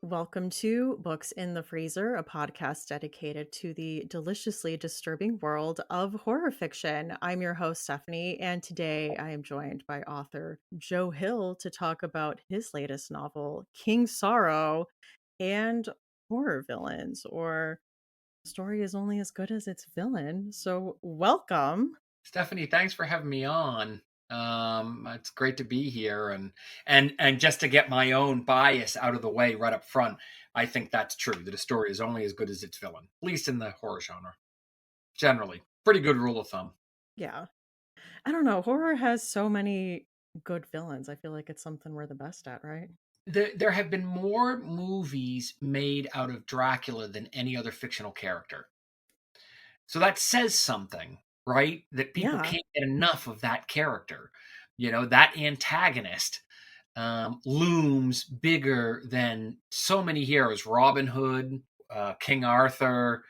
Welcome to Books in the Freezer, a podcast dedicated to the deliciously disturbing world of horror fiction. I'm your host, Stephanie, and today I am joined by author Joe Hill to talk about his latest novel, King Sorrow, and horror villains, or story is only as good as its villain. So, welcome. Stephanie, thanks for having me on. It's great to be here, and just to get my own bias out of the way right up front, I think that's true. That a story is only as good as its villain, at least in the horror genre. Generally, pretty good rule of thumb. Yeah. I don't know. Horror has so many good villains. I feel like it's something we're the best at, right? There have been more movies made out of Dracula than any other fictional character. So that says something, right? That people Yeah. can't get enough of that character. That antagonist looms bigger than so many heroes. Robin Hood, King Arthur,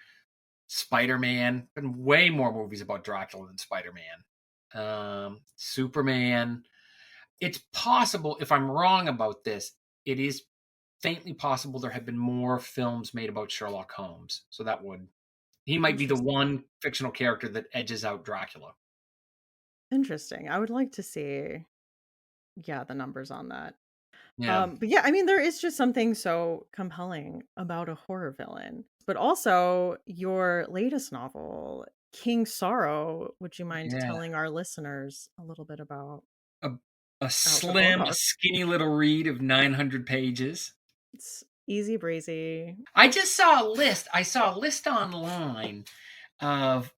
Spider-Man. Been way more movies about Dracula than Spider-Man. Superman. It's possible, if I'm wrong about this, it is faintly possible there have been more films made about Sherlock Holmes. So he might be the Interesting. one fictional character that edges out Dracula. Interesting. I would like to see, yeah, the numbers on that. Yeah. But yeah, I mean, there is just something so compelling about a horror villain. But also, your latest novel, King Sorrow, would you mind Yeah. telling our listeners a little bit A, a about the slim, book? skinny little read of 900 pages. It's easy breezy. I just saw a list. I saw a list online of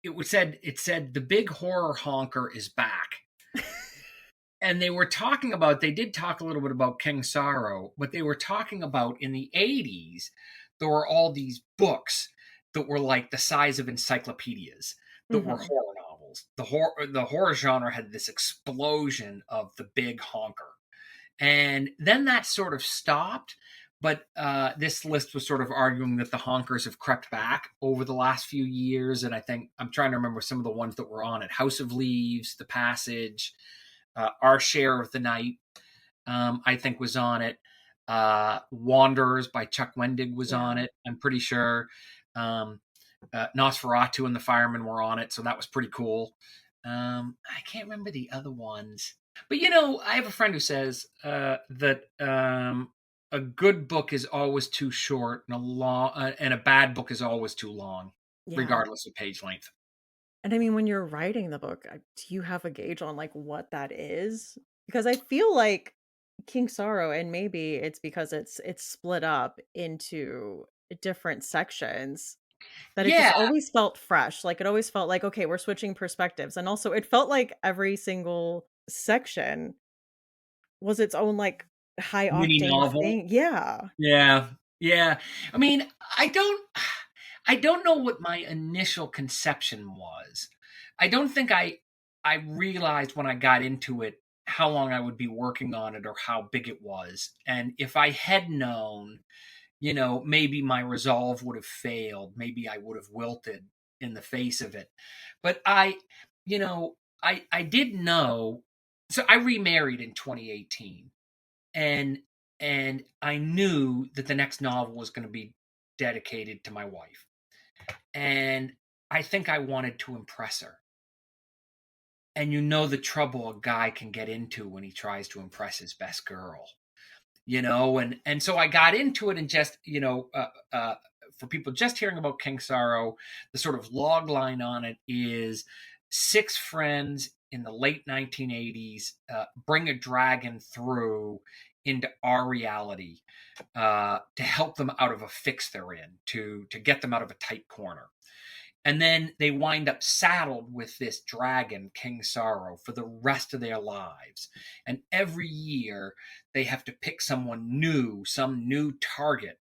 it said the big horror honker is back. And they did talk a little bit about King Sorrow, but they were talking about in the 80s there were all these books that were like the size of encyclopedias that were Hmm. horror novels. The horror genre had this explosion of the big honker. And then that sort of stopped. But this list was sort of arguing that the honkers have crept back over the last few years. And I think I'm trying to remember some of the ones that were on it. House of Leaves, The Passage, Our Share of the Night, I think was on it. Wanderers by Chuck Wendig was on Yeah. it, I'm pretty sure. Nosferatu and the Fireman were on it, so that was pretty cool. I can't remember the other ones. But I have a friend who says that a good book is always too short, and a bad book is always too long, Yeah. regardless of page length. And I mean, when you're writing the book, do you have a gauge on like what that is? Because I feel like King Sorrow, and maybe it's because it's split up into different sections, that it just Yeah, always felt fresh. Like it always felt like, okay, we're switching perspectives. And also it felt like every single section was its own like high mini octane novel. thing. Yeah. Yeah, yeah. I mean, I don't know what my initial conception was. I don't think I realized when I got into it how long I would be working on it or how big it was. And if I had known, maybe my resolve would have failed. Maybe I would have wilted in the face of it. But you know, I did know. So I remarried in 2018, and I knew that the next novel was going to be dedicated to my wife, and I think I wanted to impress her. And the trouble a guy can get into when he tries to impress his best girl, and so I got into it, and just for people just hearing about King Sorrow, the sort of log line on it is six friends in the late 1980s bring a dragon through into our reality to help them out of a fix they're in, to get them out of a tight corner. And then they wind up saddled with this dragon, King Sorrow, for the rest of their lives. And every year they have to pick someone new, some new target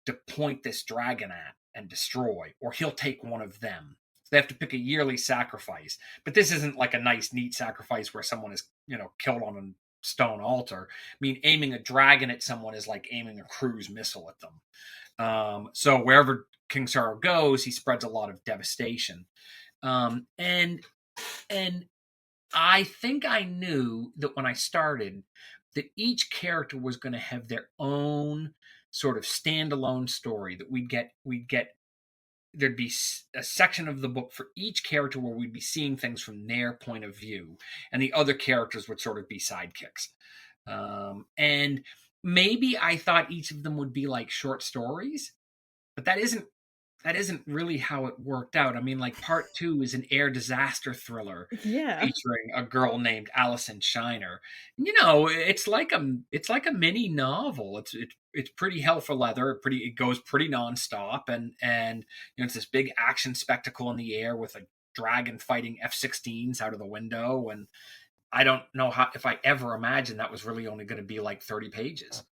to point this dragon at and destroy, or he'll take one of them. So they have to pick a yearly sacrifice. But this isn't like a nice, neat sacrifice where someone is, killed on a stone altar. I mean, aiming a dragon at someone is like aiming a cruise missile at them. So wherever King Sorrow goes, he spreads a lot of devastation. And I think I knew that when I started that each character was going to have their own sort of standalone story, that we'd get there'd be a section of the book for each character where we'd be seeing things from their point of view, and the other characters would sort of be sidekicks. And maybe I thought each of them would be like short stories, but that isn't really how it worked out. I mean, like part two is an air disaster thriller Yeah. featuring a girl named Allison Shiner. It's like a mini novel. It's pretty hell for leather. It goes pretty nonstop, and it's this big action spectacle in the air with a dragon fighting F-16s out of the window. And I don't know how if I ever imagined that was really only going to be like 30 pages.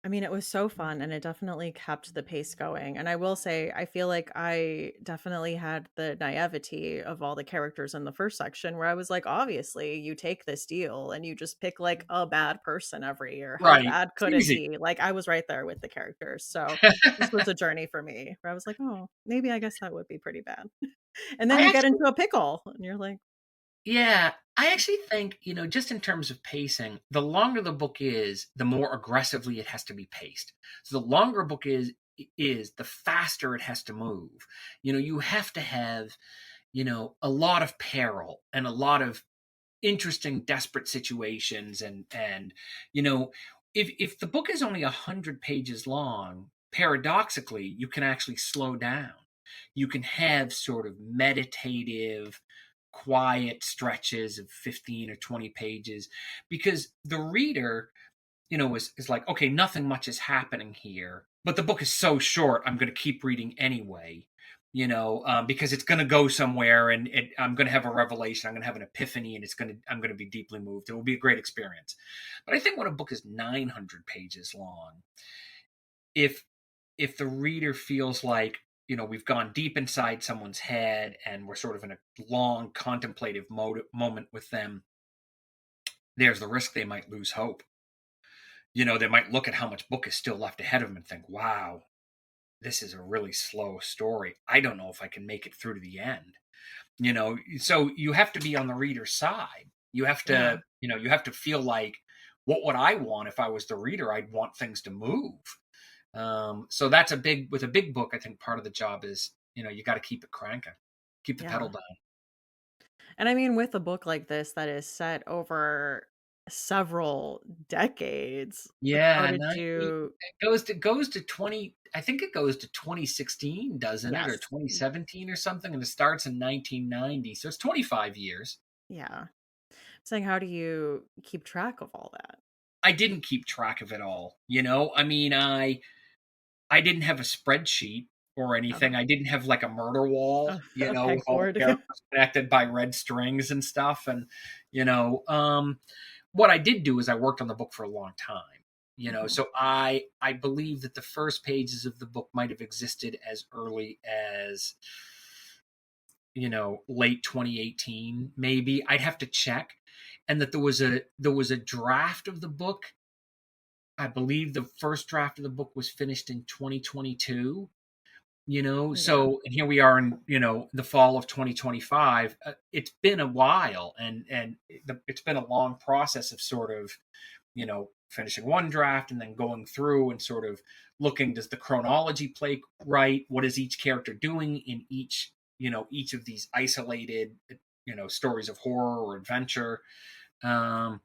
I mean, it was so fun and it definitely kept the pace going. And I will say, I feel like I definitely had the naivety of all the characters in the first section where I was like, obviously, you take this deal and you just pick like a bad person every year. How Right. bad It's could it easy. be? Like, I was right there with the characters. So this was a journey for me where I was like, oh, maybe I guess that would be pretty bad. And then I you get actually into a pickle and you're like, Yeah, I actually think, just in terms of pacing, the longer the book is, the more aggressively it has to be paced. So the longer a book is, the faster it has to move. You have to have, a lot of peril and a lot of interesting, desperate situations, and if the book is only 100 pages long, paradoxically, you can actually slow down. You can have sort of meditative, quiet stretches of 15 or 20 pages because the reader, is like, okay, nothing much is happening here, but the book is so short, I'm going to keep reading anyway, because it's going to go somewhere, and I'm going to have a revelation, I'm going to have an epiphany, and I'm going to be deeply moved. It will be a great experience. But I think when a book is 900 pages long, if the reader feels like, we've gone deep inside someone's head and we're sort of in a long contemplative moment with them, there's the risk they might lose hope. They might look at how much book is still left ahead of them and think, wow, this is a really slow story, I don't know if I can make it through to the end. So you have to be on the reader's side. You have yeah. to you have to feel like, what would I want if I was the reader? I'd want things to move. So that's with a big book, I think part of the job is, you got to keep it cranking, keep the pedal Yeah. down. And I mean, with a book like this that is set over several decades, like, how Yeah, did you it goes to 20. I think it goes to 2016, doesn't it, or Yes. 2017 or something, and it starts in 1990. So it's 25 years. Yeah. Saying, how do you keep track of all that? I didn't keep track of it all. I mean, I didn't have a spreadsheet or anything. Uh-huh. I didn't have like a murder wall, A with all the pegboard. Yeah. characters connected by red strings and stuff. And you know, um, what I did do is I worked on the book for a long time. Mhm. So I believe that the first pages of the book might have existed as early as, late 2018, maybe. I'd have to check. And that there was a draft of the book. I believe the first draft of the book was finished in 2022. Yeah. So, and here we are in, the fall of 2025. It's been a while, and it's been a long process of sort of, finishing one draft and then going through and sort of looking, does the chronology play right? What is each character doing in each of these isolated, stories of horror or adventure? um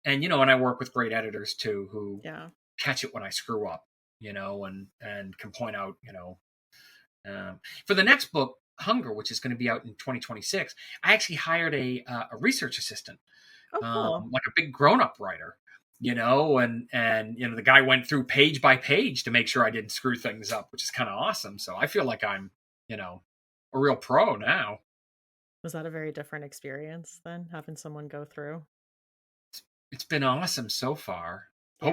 and I work with great editors too, who Yeah. catch it when I screw up, and can point out, for the next book, Hunger, which is going to be out in 2026. I actually hired a research assistant, Oh, cool. like a big grown up writer, and the guy went through page by page to make sure I didn't screw things up, which is kind of awesome. So I feel like I'm, a real pro now. Was that a very different experience then, having someone go through? It's been awesome so far. Yeah.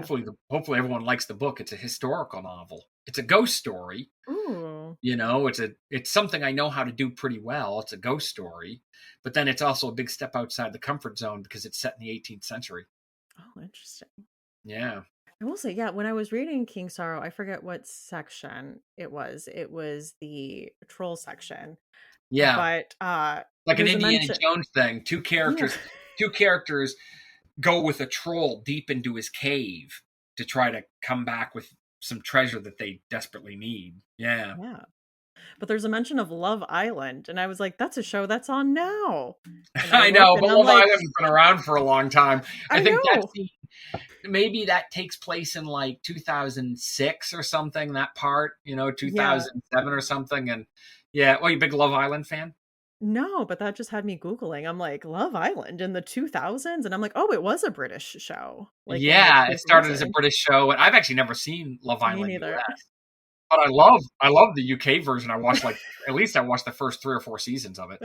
Hopefully everyone likes the book. It's a historical novel. It's a ghost story. Ooh. It's something I know how to do pretty well. It's a ghost story, but then it's also a big step outside the comfort zone because it's set in the 18th century. Oh, interesting. Yeah. I will say, yeah, when I was reading King Sorrow, I forget what section it was. It was the troll section. Yeah. But Like an there's a Indiana mention. Jones thing. Two Yeah. characters. two characters go with a troll deep into his cave to try to come back with some treasure that they desperately need. Yeah. Yeah. But there's a mention of Love Island, and I was like, "That's a show that's on now." And I I look, know, and but I'm Love like, Island's been around for a long time. I "I think know." maybe that takes place in like 2006 or something, that part, Yeah. 2007 or something. And yeah, well, you a big Love Island fan? No, but that just had me Googling. I'm like, "Love Island in the 2000s?" And I'm like, "Oh, it was a British show, like, in the Yeah, it started as a 2000s." British show, and I've actually never seen Love Me Island neither. US, but I love the UK version. I watched at least I watched the first 3 or 4 seasons of it.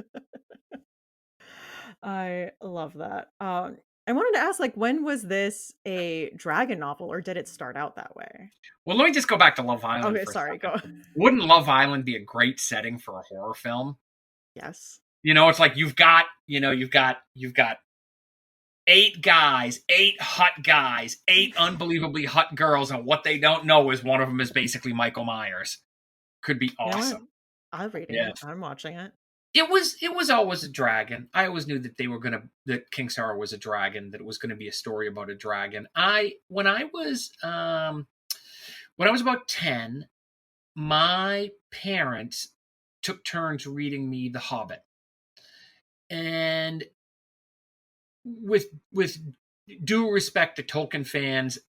I love that. I wanted to ask, like, when was this a dragon novel, or did it start out that way? Well, let me just go back to Love Island Okay, for a sorry, second. go. Wouldn't Love Island be a great setting for a horror film? Yes. It's like you've got 8 guys, 8 hot guys, 8 unbelievably hot girls, and what they don't know is one of them is basically Michael Myers. Could be You know what? awesome. I'm reading Yeah. it. I'm watching it. It was always a dragon. I always knew that King Sorrow was a dragon, that it was gonna be a story about a dragon. When I was about 10, my parents took turns reading me The Hobbit. And with due respect to Tolkien fans,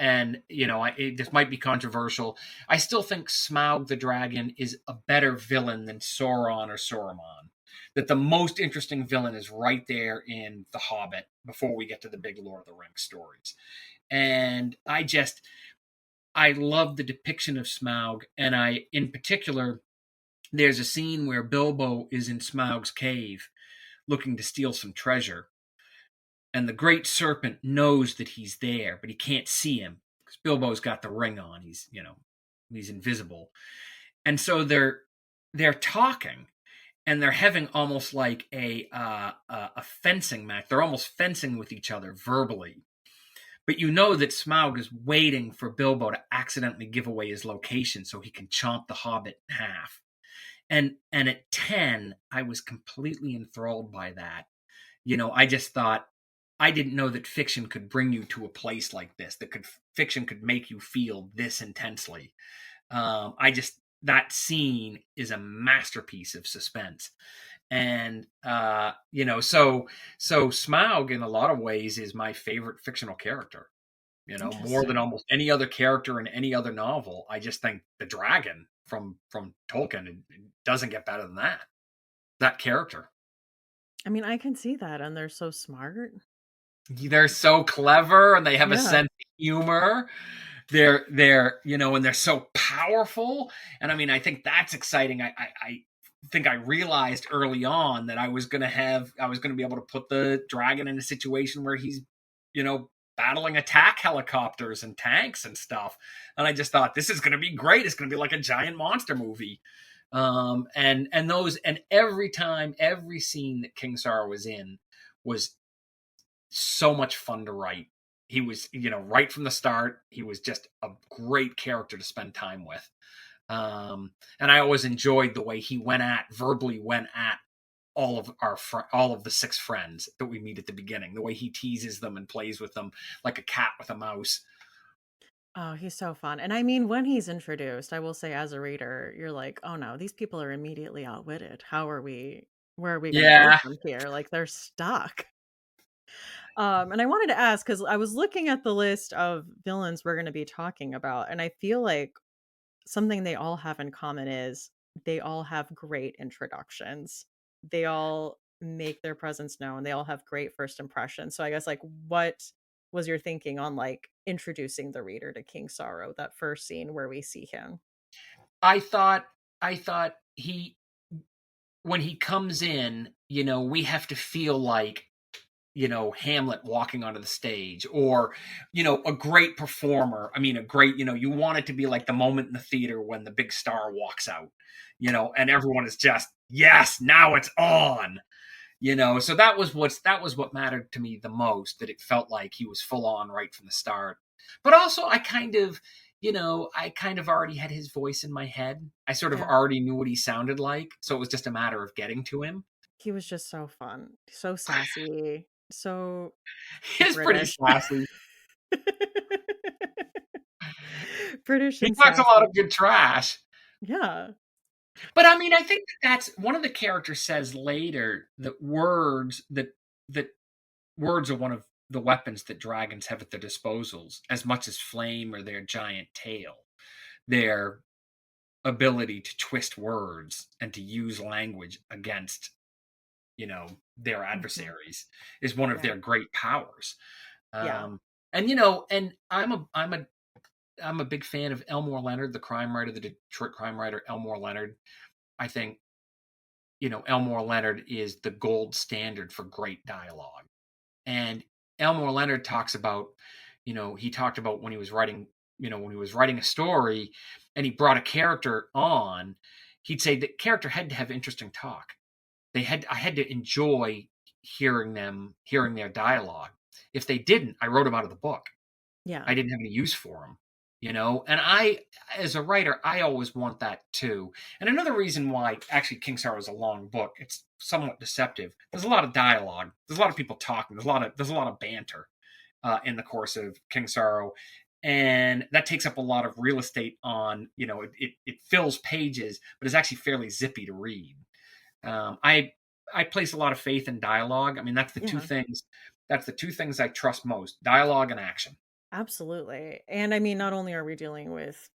and this might be controversial. I still think Smaug the dragon is a better villain than Sauron or Saruman. That the most interesting villain is right there in The Hobbit before we get to the big Lord of the Rings stories. And I love the depiction of Smaug, and in particular, there's a scene where Bilbo is in Smaug's cave looking to steal some treasure, and the great serpent knows that he's there, but he can't see him because Bilbo's got the ring on. He's invisible, and so they're talking, and they're having almost like a fencing match. They're almost fencing with each other verbally, but you know that Smaug is waiting for Bilbo to accidentally give away his location so he can chomp the Hobbit in half. And at 10, I was completely enthralled by that. I just thought, I didn't know that fiction could bring you to a place like this, fiction could make you feel this intensely. That scene is a masterpiece of suspense. And so Smaug in a lot of ways is my favorite fictional character. More than Interesting. almost any other character in any other novel. I just think the dragon from Tolkien, it doesn't get better than that character. I mean, I can see that, and they're so smart. They're so clever, and they have a Yeah. sense of humor. And they're so powerful. And I mean, I think that's exciting. I think I realized early on that I was going to be able to put the dragon in a situation where he's, battling attack helicopters and tanks and stuff. And I just thought, this is going to be great. It's going to be like a giant monster movie. And every scene that King Sorrow was in was so much fun to write. He was, right from the start, he was just a great character to spend time with. And I always enjoyed the way he verbally went at all of the 6 friends that we meet at the beginning, the way he teases them and plays with them like a cat with a mouse. Oh, he's so fun. And I mean, when he's introduced, I will say as a reader, you're like, "Oh no, these people are immediately outwitted. Where are we going to go Yeah, from here? Like they're stuck." And I wanted to ask cuz I was looking at the list of villains we're going to be talking about, and I feel like something they all have in common is they all have great introductions. They all make their presence known. They all have great first impressions. So I guess like what was your thinking on like introducing the reader to King Sorrow, that first scene where we see him? I thought he when he comes in, we have to feel like, Hamlet walking onto the stage, or, a great performer. I mean, you want it to be like the moment in the theater when the big star walks out, and everyone is just, yes, now it's on, so that was what mattered to me the most, that it felt like he was full on right from the start. But also I kind of already had his voice in my head. I sort of Yeah. already knew what he sounded like, so it was just a matter of getting to him. He was just so fun, so sassy, so He's pretty British. sassy. British He and talks a lot sassy. of good trash. Yeah. But I mean, I think that's one of the characters says later that words are one of the weapons that dragons have at their disposals, as much as flame or their giant tail. Their ability to twist words and to use language against, their Mhm. adversaries is one of Yeah. their great powers. Yeah. Um, and I'm a big fan of Elmore Leonard, the crime writer, the Detroit crime writer Elmore Leonard. I think, Elmore Leonard is the gold standard for great dialogue. And Elmore Leonard talks about, he talked about when he was writing a story and he brought a character on, he'd say the character had to have interesting talk. I had to enjoy hearing their dialogue. If they didn't, I wrote them out of the book. Yeah. I didn't have any use for them, and as a writer, I always want that too. And another reason why actually King Sorrow is a long book, it's somewhat deceptive. There's a lot of dialogue. There's a lot of people talking. There's a lot of banter in the course of King Sorrow. And that takes up a lot of real estate on, it fills pages, but it's actually fairly zippy to read. I place a lot of faith in dialogue. I mean, that's the two Yeah. things. That's the two things I trust most: dialogue and action. Absolutely. And I mean, not only are we dealing with,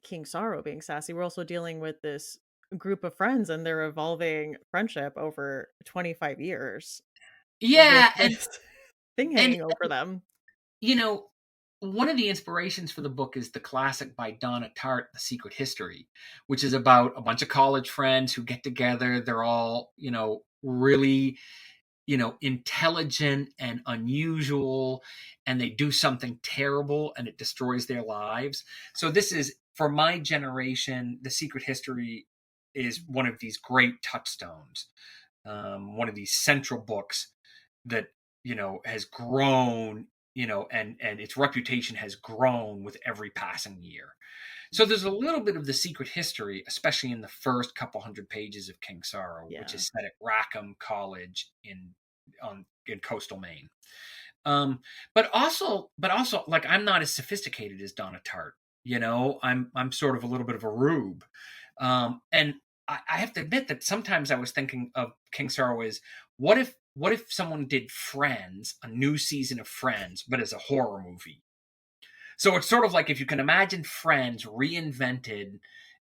King Sorrow being sassy, we're also dealing with this group of friends and their evolving friendship over 25 years with Yeah, this thing and hanging over them. you know, one of the inspirations for the book is the classic by Donna Tart, The Secret History, which is about a bunch of college friends who get together. They're all, really, intelligent and unusual, and they do something terrible and it destroys their lives. So this is for my generation, The Secret History is one of these great touchstones, one of these central books that has grown, and its reputation has grown with every passing year. So there's a little bit of the secret history, especially in the first couple hundred pages of King Sorrow, which Yeah. is set at Rackham College in coastal Maine. But also, like, I'm not as sophisticated as Donna Tart. I'm sort of a little bit of a rube, and I have to admit that sometimes I was thinking of King Sorrow as what if someone did Friends, a new season of Friends, but as a horror movie. So it's sort of like if you can imagine Friends reinvented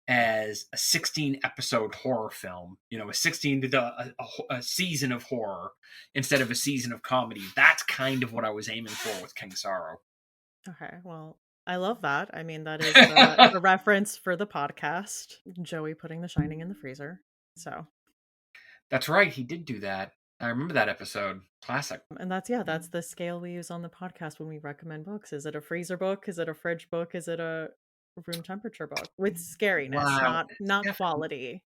as a 16 episode horror film, a 16 to a season of horror instead of a season of comedy. That's kind of what I was aiming for with King Sorrow. Okay. Well, I love that. I mean, that is the reference for the podcast, Joey putting The Shining in the freezer. So, That's right, he did do that. I remember that episode. Classic. and that's the scale we use on the podcast when we recommend books. Is it a freezer book? Is it a fridge book? Is it a room temperature book with scariness, Wow, not Stephanie, quality?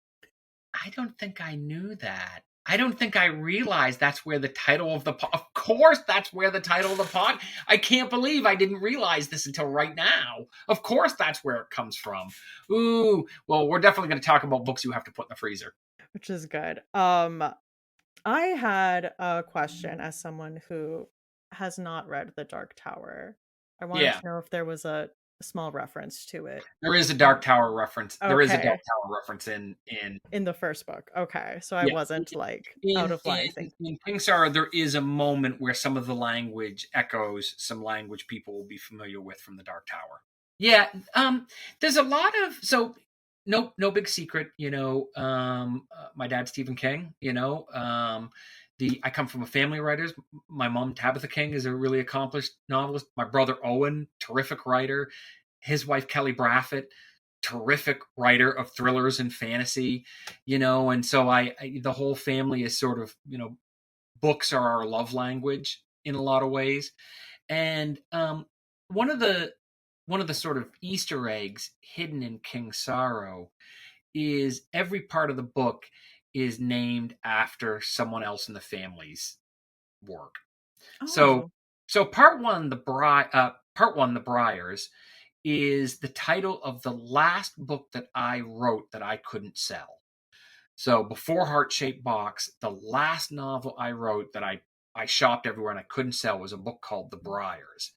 I don't think I knew that. I don't think I realized that's where the title of the of course that's where the title of the pod. I can't believe I didn't realize this until right now. Of course that's where it comes from. Ooh, well, we're definitely going to talk about books you have to put in the freezer. Which is good. I had a question as someone who has not read The Dark Tower. I wanted Yeah, to know if there was a small reference to it. there is a Um, Dark Tower reference. There is a Dark okay, Tower reference in in the first book. Okay, so I yeah. wasn't like out In, of line in thinking. in King Sorrow, there is a moment where some of the language echoes some language people will be familiar with from the Dark Tower. Yeah, there's a lot of no big secret, my dad Stephen King, the I come from a family of writers. My mom Tabitha King is a really accomplished novelist. My brother Owen, terrific writer. His wife Kelly Braffet, terrific writer of thrillers and fantasy, and so the whole family is sort of, books are our love language in a lot of ways. And one of the one of the sort of Easter eggs hidden in King Sorrow is every part of the book is named after someone else in the family's work. So Oh, so part one, The Briars, is the title of the last book that I wrote that I couldn't sell. So before Heart Shaped Box, the last novel I wrote that I shopped everywhere and I couldn't sell was a book called The Briars.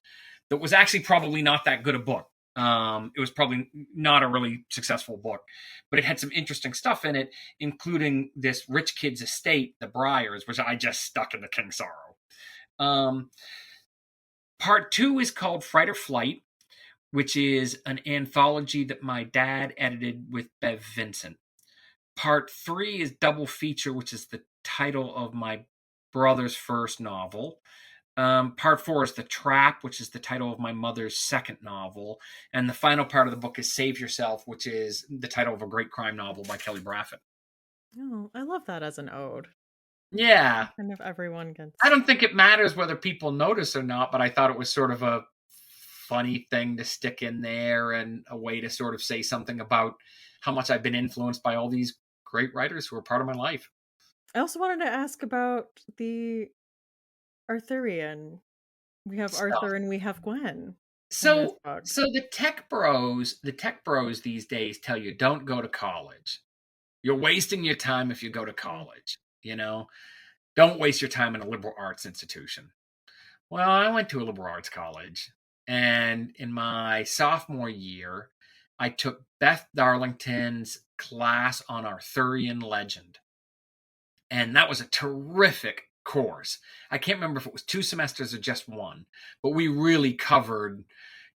That was actually probably not that good a book. It was probably not a really successful book, but it had some interesting stuff in it, including this rich kid's estate, the Briars, which I just stuck in the King's Sorrow. Part 2 is called Fright or Flight, which is an anthology that my dad edited with Bev Vincent. Part 3 is Double Feature, which is the title of my brother's first novel. Part 4 is The Trap, which is the title of my mother's second novel. And the final part of the book is Save Yourself, which is the title of a great crime novel by Kelly Braffet. Oh, I love that as an ode. Yeah. Kind of everyone gets. I don't think it matters whether people notice or not, but I thought it was sort of a funny thing to stick in there and a way to sort of say something about how much I've been influenced by all these great writers who are part of my life. I also wanted to ask about the Arthurian. We have Arthur and we have Gwen in this So book. so the tech bros these days tell you don't go to college. You're wasting your time if you go to college, you know? Don't waste your time in a liberal arts institution. Well, I went to a liberal arts college, and in my sophomore year, I took Beth Darlington's class on Arthurian legend. And that was a terrific course. I can't remember if it was 2 semesters or just one, but we really covered,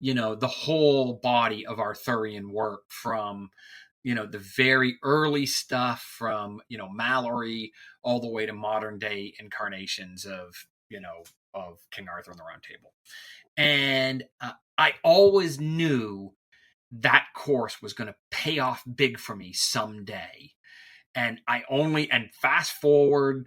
the whole body of Arthurian work from, the very early stuff from, Mallory all the way to modern day incarnations of King Arthur and the Round Table. And I always knew that course was going to pay off big for me someday. And fast forward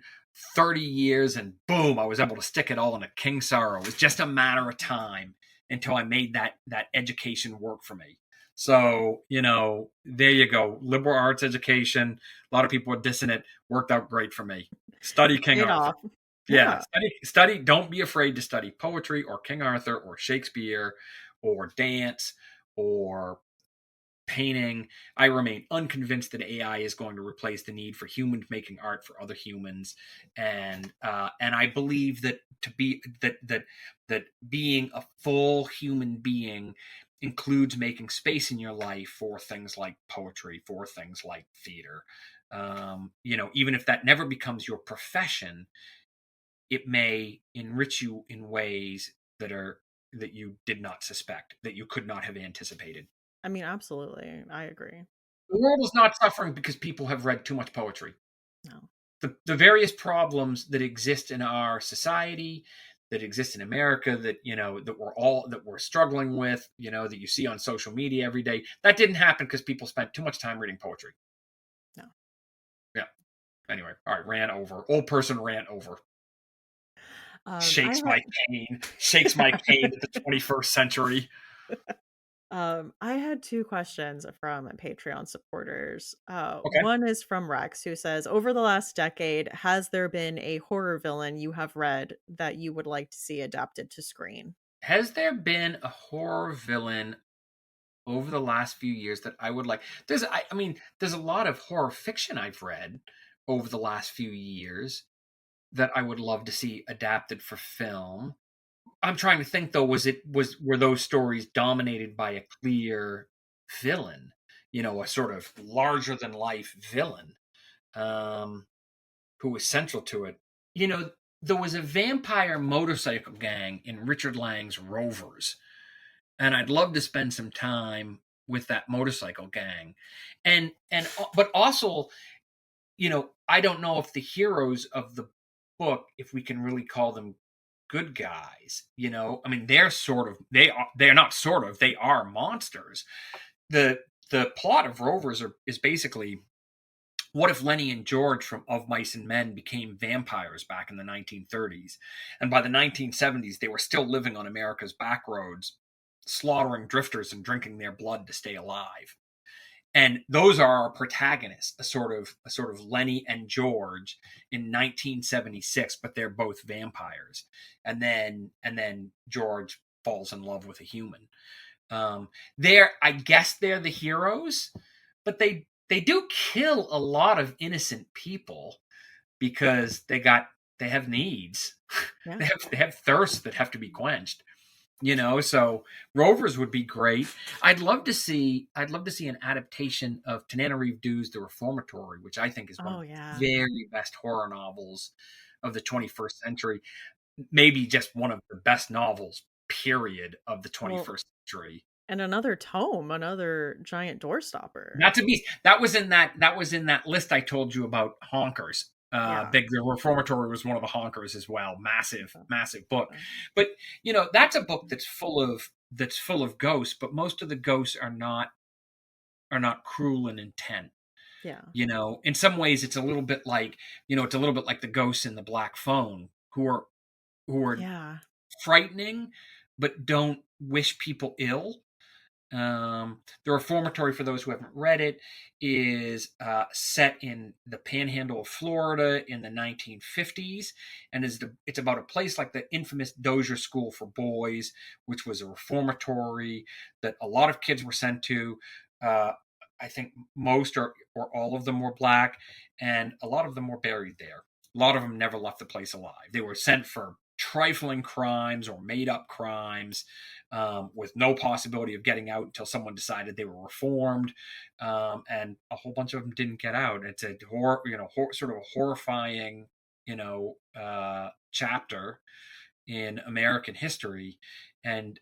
30 years and boom, I was able to stick it all in a King Sorrow. It was just a matter of time until I made that education work for me. So, there you go. Liberal arts education. A lot of people are dissing it. Worked out great for me. Study King Paid Arthur. off. Yeah. Study. Don't be afraid to study poetry or King Arthur or Shakespeare or dance or painting. I remain unconvinced that AI is going to replace the need for humans making art for other humans, and I believe that that being a full human being includes making space in your life for things like poetry, for things like theater. Even if that never becomes your profession, it may enrich you in ways that you did not suspect, that you could not have anticipated. I mean, absolutely. I agree. The world is not suffering because people have read too much poetry. No. The various problems that exist in our society, that exist in America, that we're struggling with, that you see on social media every day, that didn't happen because people spent too much time reading poetry. No. Yeah. Anyway, all right, ran over. Old person ran over. Shakes my cane to the 21st century. I had 2 questions from Patreon supporters. Okay. One is from Rex, who says, over the last decade, has there been a horror villain you have read that you would like to see adapted to screen? Has there been a horror villain over the last few years that I would like? There's a lot of horror fiction I've read over the last few years that I would love to see adapted for film. I'm trying to think though, were those stories dominated by a clear villain, a sort of larger than life villain, who was central to it? There was a vampire motorcycle gang in Richard Lange's Rovers, and I'd love to spend some time with that motorcycle gang. But also, I don't know if the heroes of the book, if we can really call them good guys. They are monsters. The plot of Rovers is basically, what if Lenny and George from Of Mice and Men became vampires back in the 1930s? And by the 1970s, they were still living on America's back roads, slaughtering drifters and drinking their blood to stay alive. And those are our protagonists, a sort of Lenny and George in 1976, but they're both vampires. And then George falls in love with a human. I guess they're the heroes, but they they do kill a lot of innocent people because they have needs. Yeah. They have thirsts that have to be quenched. So Rovers would be great. I'd love to see an adaptation of Tananarive Due's The Reformatory, which I think is one of Oh the yeah. very best horror novels of the 21st century. Maybe just one of the best novels, period, of the Well, 21st century. and another tome, another giant doorstopper. Not to be that was in that list I told you about honkers. Yeah. The Reformatory was one of the honkers as well. Massive, Okay. massive book. Okay. But that's a book that's full of ghosts, but most of the ghosts are not cruel and intent. Yeah. In some ways it's a little bit like the ghosts in the Black Phone who are Yeah. frightening but don't wish people ill. The Reformatory, for those who haven't read it, is set in the Panhandle of Florida in the 1950s, and it's about a place like the infamous Dozier School for Boys, which was a reformatory that a lot of kids were sent to. Uh, I think most or all of them were black, and a lot of them were buried there. A lot of them never left the place alive. They were sent for trifling crimes or made up crimes, with no possibility of getting out until someone decided they were reformed, and a whole bunch of them didn't get out. It's a sort of a horrifying, chapter in American history, and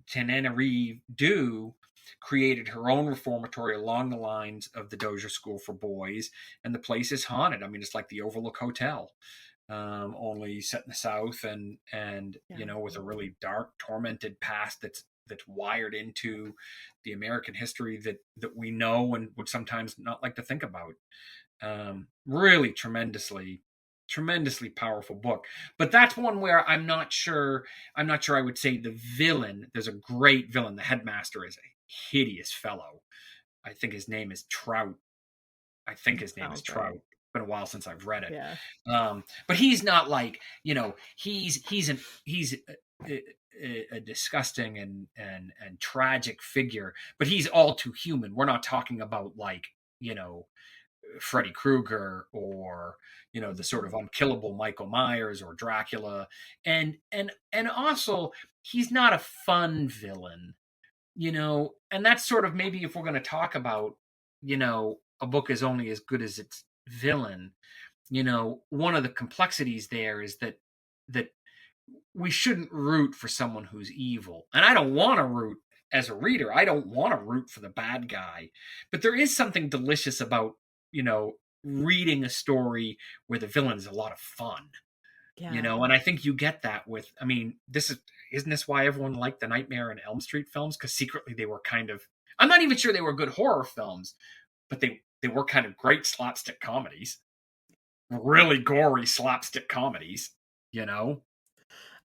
Tananarive Due created her own reformatory along the lines of the Dozier School for Boys, and the place is haunted. I mean, it's like the Overlook Hotel, only set in the South, and Yeah. with a really dark, tormented past that's wired into the American history that we know and would sometimes not like to think about. Really tremendously powerful book. But that's one where I'm not sure I would say the villain. There's a great villain. The headmaster is a hideous fellow. I think his name is Trout. Sounds right. It's been a while since I've read it. Yeah. But he's not like, he's a disgusting and tragic figure, but he's all too human. We're not talking about like, Freddy Krueger, or the sort Mhm. of unkillable Michael Myers or Dracula. And also, he's not a fun villain, and that's sort of, maybe if we're going to talk about, a book is only as good as its villain. One of the complexities there is that we shouldn't root for someone who's evil. And I don't want to root, as a reader, I don't want to root for the bad guy. But there is something delicious about, reading a story where the villain is a lot of fun. Yeah. And I think you get that with, I mean, isn't this why everyone liked the Nightmare on Elm Street films? Because secretly they were kind of, I'm not even sure they were good horror films, but they were kind of great slapstick comedies, really gory slapstick comedies, you know?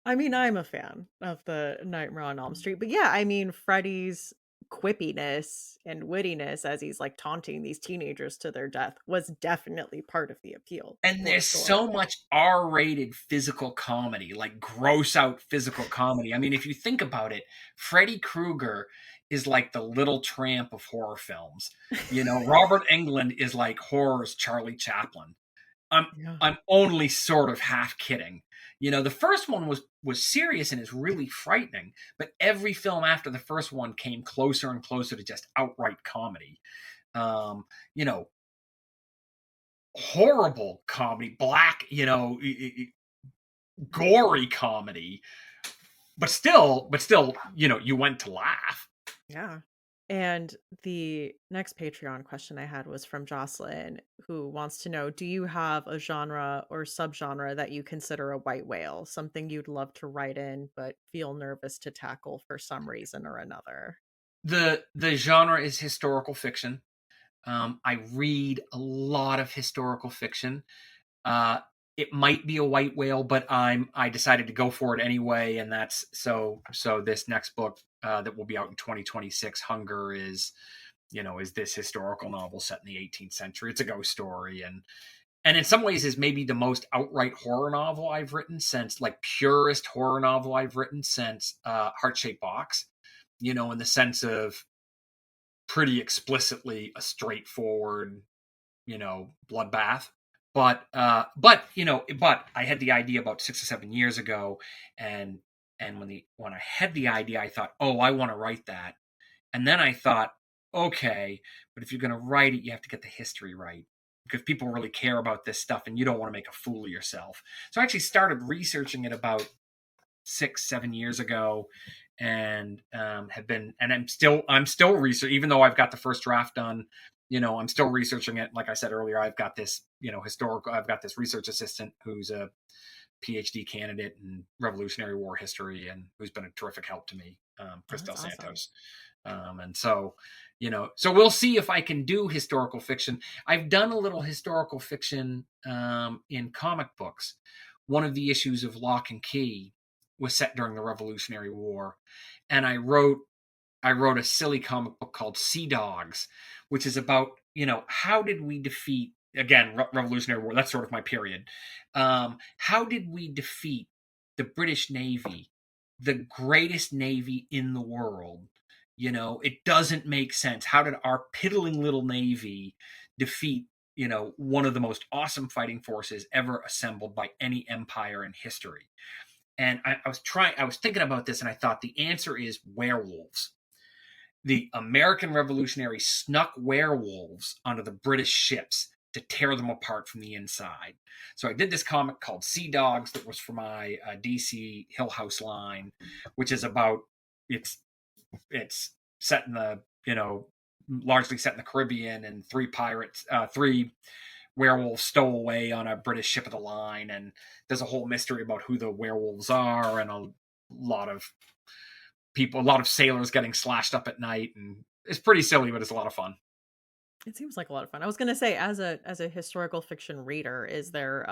I mean, I'm a fan of the Nightmare on Elm Street, but yeah, I mean, Freddy's quippiness and wittiness as he's like taunting these teenagers to their death was definitely part of the appeal, And for there's so sure. much R-rated physical comedy, like gross out physical comedy. I mean, if you think about it, Freddy Krueger is like the Little Tramp of horror films. Robert Englund is like horror's Charlie Chaplin. I'm Yeah. I'm only sort of half kidding. The first one was serious and is really frightening, but every film after the first one came closer and closer to just outright comedy. Um, you know, Horrible comedy, black, gory comedy, but still, you went to laugh. Yeah. And the next Patreon question I had was from Jocelyn, who wants to know, do you have a genre or subgenre that you consider a white whale, something you'd love to write in but feel nervous to tackle for some reason or another? The genre is historical fiction. I read a lot of historical fiction. Uh, it might be a white whale, but I decided to go for it anyway, and that's so. This next book, that will be out in 2026, Hunger, is this historical novel set in the 18th century. It's a ghost story, and in some ways is maybe the most outright horror novel I've written since, like, purest horror novel I've written since Heart Shaped Box. In the sense of pretty explicitly a straightforward, bloodbath. But I had the idea about 6 or 7 years ago, and when I had the idea, I thought, oh, I want to write that, and then I thought, okay, but if you're going to write it, you have to get the history right, because people really care about this stuff, and you don't want to make a fool of yourself. So I actually started researching it about 6, 7 years ago, and have been, and I'm still researching, even though I've got the first draft done. I'm still researching it. Like I said earlier, I've got this, I've got this research assistant who's a PhD candidate in Revolutionary War history and who's been a terrific help to me, Oh, Chris Del that's awesome. Santos. And so, so we'll see if I can do historical fiction. I've done a little historical fiction in comic books. One of the issues of Locke and Key was set during the Revolutionary War, and I wrote a silly comic book called Sea Dogs, which is about, how did we defeat, again, Revolutionary War, that's sort of my period. How did we defeat the British Navy, the greatest navy in the world? It doesn't make sense. How did our piddling little navy defeat, one of the most awesome fighting forces ever assembled by any empire in history? And I was thinking about this, and I thought the answer is werewolves. The American revolutionaries snuck werewolves onto the British ships to tear them apart from the inside. So I did this comic called Sea Dogs that was for my DC Hill House line, which is about, it's set in the, largely set in the Caribbean, and three werewolves stole away on a British ship of the line, and there's a whole mystery about who the werewolves are, and a lot of sailors getting slashed up at night, and it's pretty silly, but it's a lot of fun. It seems like a lot of fun. I was gonna say, as a historical fiction reader, is there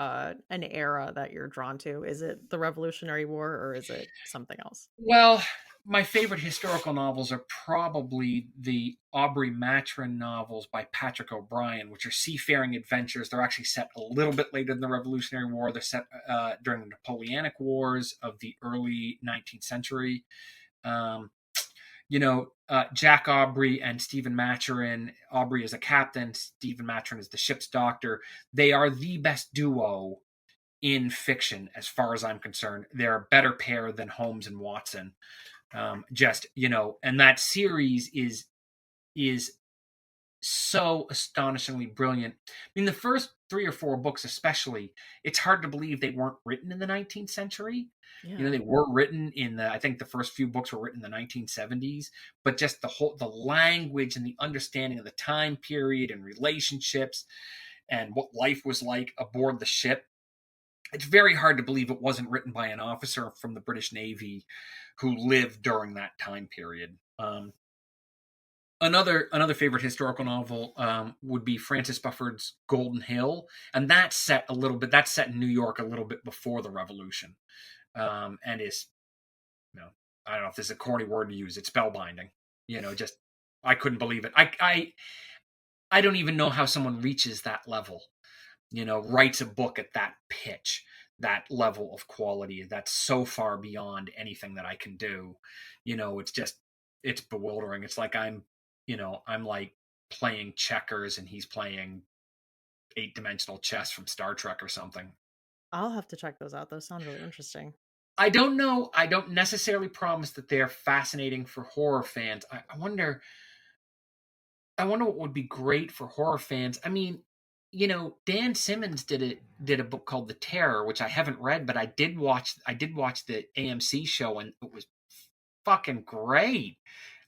an era that you're drawn to? Is it the Revolutionary War, or is it something else? Well, my favorite historical novels are probably the Aubrey Maturin novels by Patrick O'Brian, which are seafaring adventures. They're actually set a little bit later than the Revolutionary War. They're set during the Napoleonic Wars of the early 19th century. Jack Aubrey and Stephen Maturin. Aubrey is a captain. Stephen Maturin is the ship's doctor. They are the best duo in fiction, as far as I'm concerned. They're a better pair than Holmes and Watson. And that series is so astonishingly brilliant. I mean, the first 3 or 4 books, especially, it's hard to believe they weren't written in the 19th century. Yeah. They were written I think the first few books were written in the 1970s, but just the language and the understanding of the time period and relationships and what life was like aboard the ship. It's very hard to believe it wasn't written by an officer from the British Navy who lived during that time period. Another favorite historical novel would be Francis Bufford's Golden Hill, and that's set in New York a little bit before the Revolution, and is, I don't know if this is a corny word to use. It's spellbinding. Just I couldn't believe it. I don't even know how someone reaches that level. Writes a book at that pitch, that level of quality. That's so far beyond anything that I can do. It's bewildering. It's like I'm like playing checkers and he's playing 8-dimensional chess from Star Trek or something. I'll have to check those out. Those sound really interesting. I don't know. I don't necessarily promise that they're fascinating for horror fans. I wonder what would be great for horror fans. I mean, Dan Simmons did a book called The Terror, which I haven't read, but I did watch the AMC show, and it was fucking great.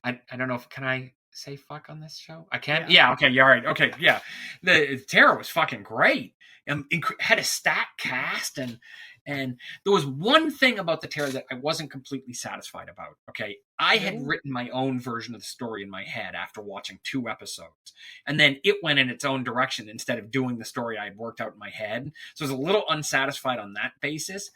I don't know if, can I say fuck on this show? I can't. Yeah. Okay. Yeah. All right. Okay. Yeah. The Terror was fucking great. Had a stacked cast, and there was one thing about The Terror that I wasn't completely satisfied about. Okay, I had written my own version of the story in my head after watching 2 episodes, and then it went in its own direction instead of doing the story I had worked out in my head. So I was a little unsatisfied on that basis.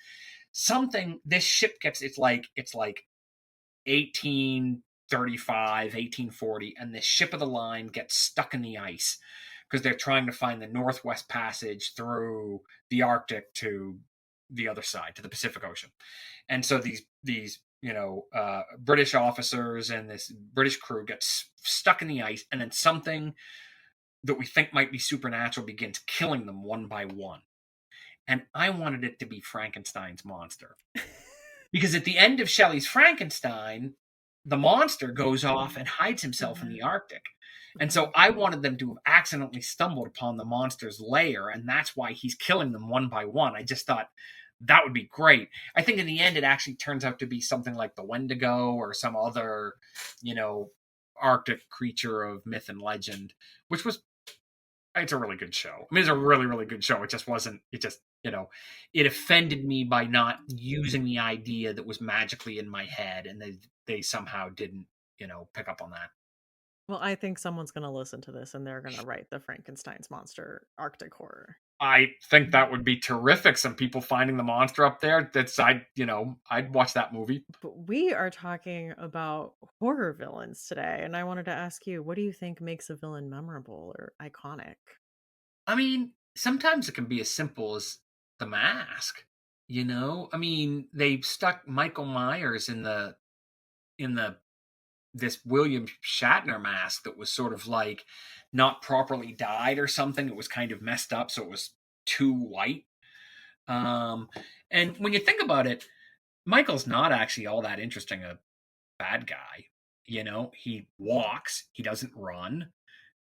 This ship gets, it's like 1835, 1840, and this ship of the line gets stuck in the ice because they're trying to find the Northwest Passage through the Arctic to the other side, to the Pacific Ocean. And so these British officers and this British crew gets stuck in the ice, and then something that we think might be supernatural begins killing them one by one. And I wanted it to be Frankenstein's monster. Because at the end of Shelley's Frankenstein, the monster goes off and hides himself in the Arctic. And so I wanted them to have accidentally stumbled upon the monster's lair, and that's why he's killing them one by one. I just thought that would be great. I think in the end, it actually turns out to be something like the Wendigo or some other, Arctic creature of myth and legend, which was, it's a really good show. I mean, it's a really, really good show. It just wasn't, it offended me by not using the idea that was magically in my head, and they somehow didn't, pick up on that. Well, I think someone's going to listen to this and they're going to write the Frankenstein's monster Arctic horror. I think that would be terrific. Some people finding the monster up there. I'd watch that movie. But we are talking about horror villains today, and I wanted to ask you, what do you think makes a villain memorable or iconic? I mean, sometimes it can be as simple as The Mask. I mean, they stuck Michael Myers in the this William Shatner mask that was sort of like not properly dyed or something. It was kind of messed up, so it was too white. And when you think about it, Michael's not actually all that interesting a bad guy. He walks, he doesn't run,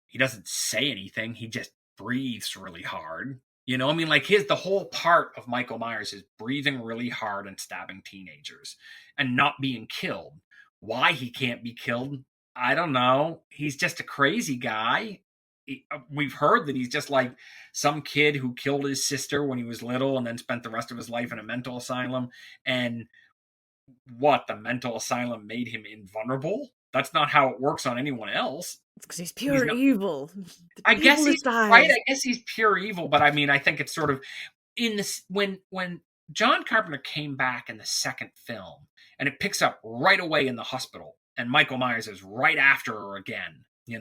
he doesn't say anything, he just breathes really hard. I mean, like the whole part of Michael Myers is breathing really hard and stabbing teenagers and not being killed. Why he can't be killed, I don't know. He's just a crazy guy. We've heard that he's just like some kid who killed his sister when he was little and then spent the rest of his life in a mental asylum. And the mental asylum made him invulnerable? That's not how it works on anyone else. It's because he's pure evil. The I guess he's evilest eyes. right. I guess he's pure evil, but I mean, I think it's sort of in this when John Carpenter came back in the second film, and it picks up right away in the hospital, and Michael Myers is right after her again. He's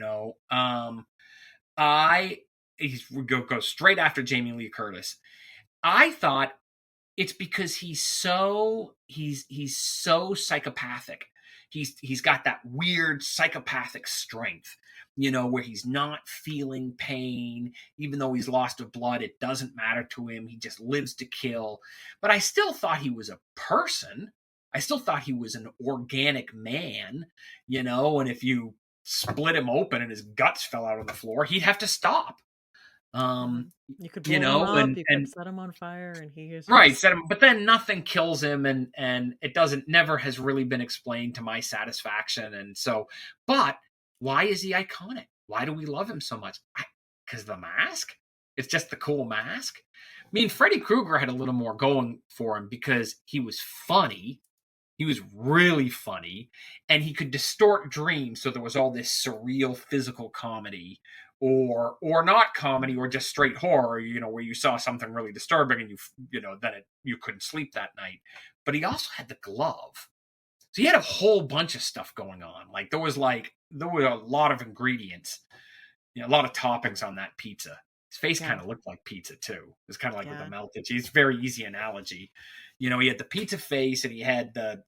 go straight after Jamie Lee Curtis. I thought it's because he's so psychopathic. He's got that weird psychopathic strength, where he's not feeling pain, even though he's lost of blood. It doesn't matter to him. He just lives to kill. But I still thought he was a person. I still thought he was an organic man, and if you split him open and his guts fell out on the floor, he'd have to stop. You could blow him up, you could set him on fire, and he is right. Set him, but then nothing kills him, and it never has really been explained to my satisfaction. And so, but why is he iconic? Why do we love him so much? Because the mask. It's just the cool mask. I mean, Freddy Krueger had a little more going for him because he was funny. He was really funny, and he could distort dreams. So there was all this surreal physical comedy, or not comedy, or just straight horror, where you saw something really disturbing and you couldn't sleep that night. But he also had the glove. So he had a whole bunch of stuff going on. Like there were a lot of ingredients, a lot of toppings on that pizza. His face kind of looked like pizza too. It's kind of like with the melted cheese. It's a very easy analogy. He had the pizza face, and he had the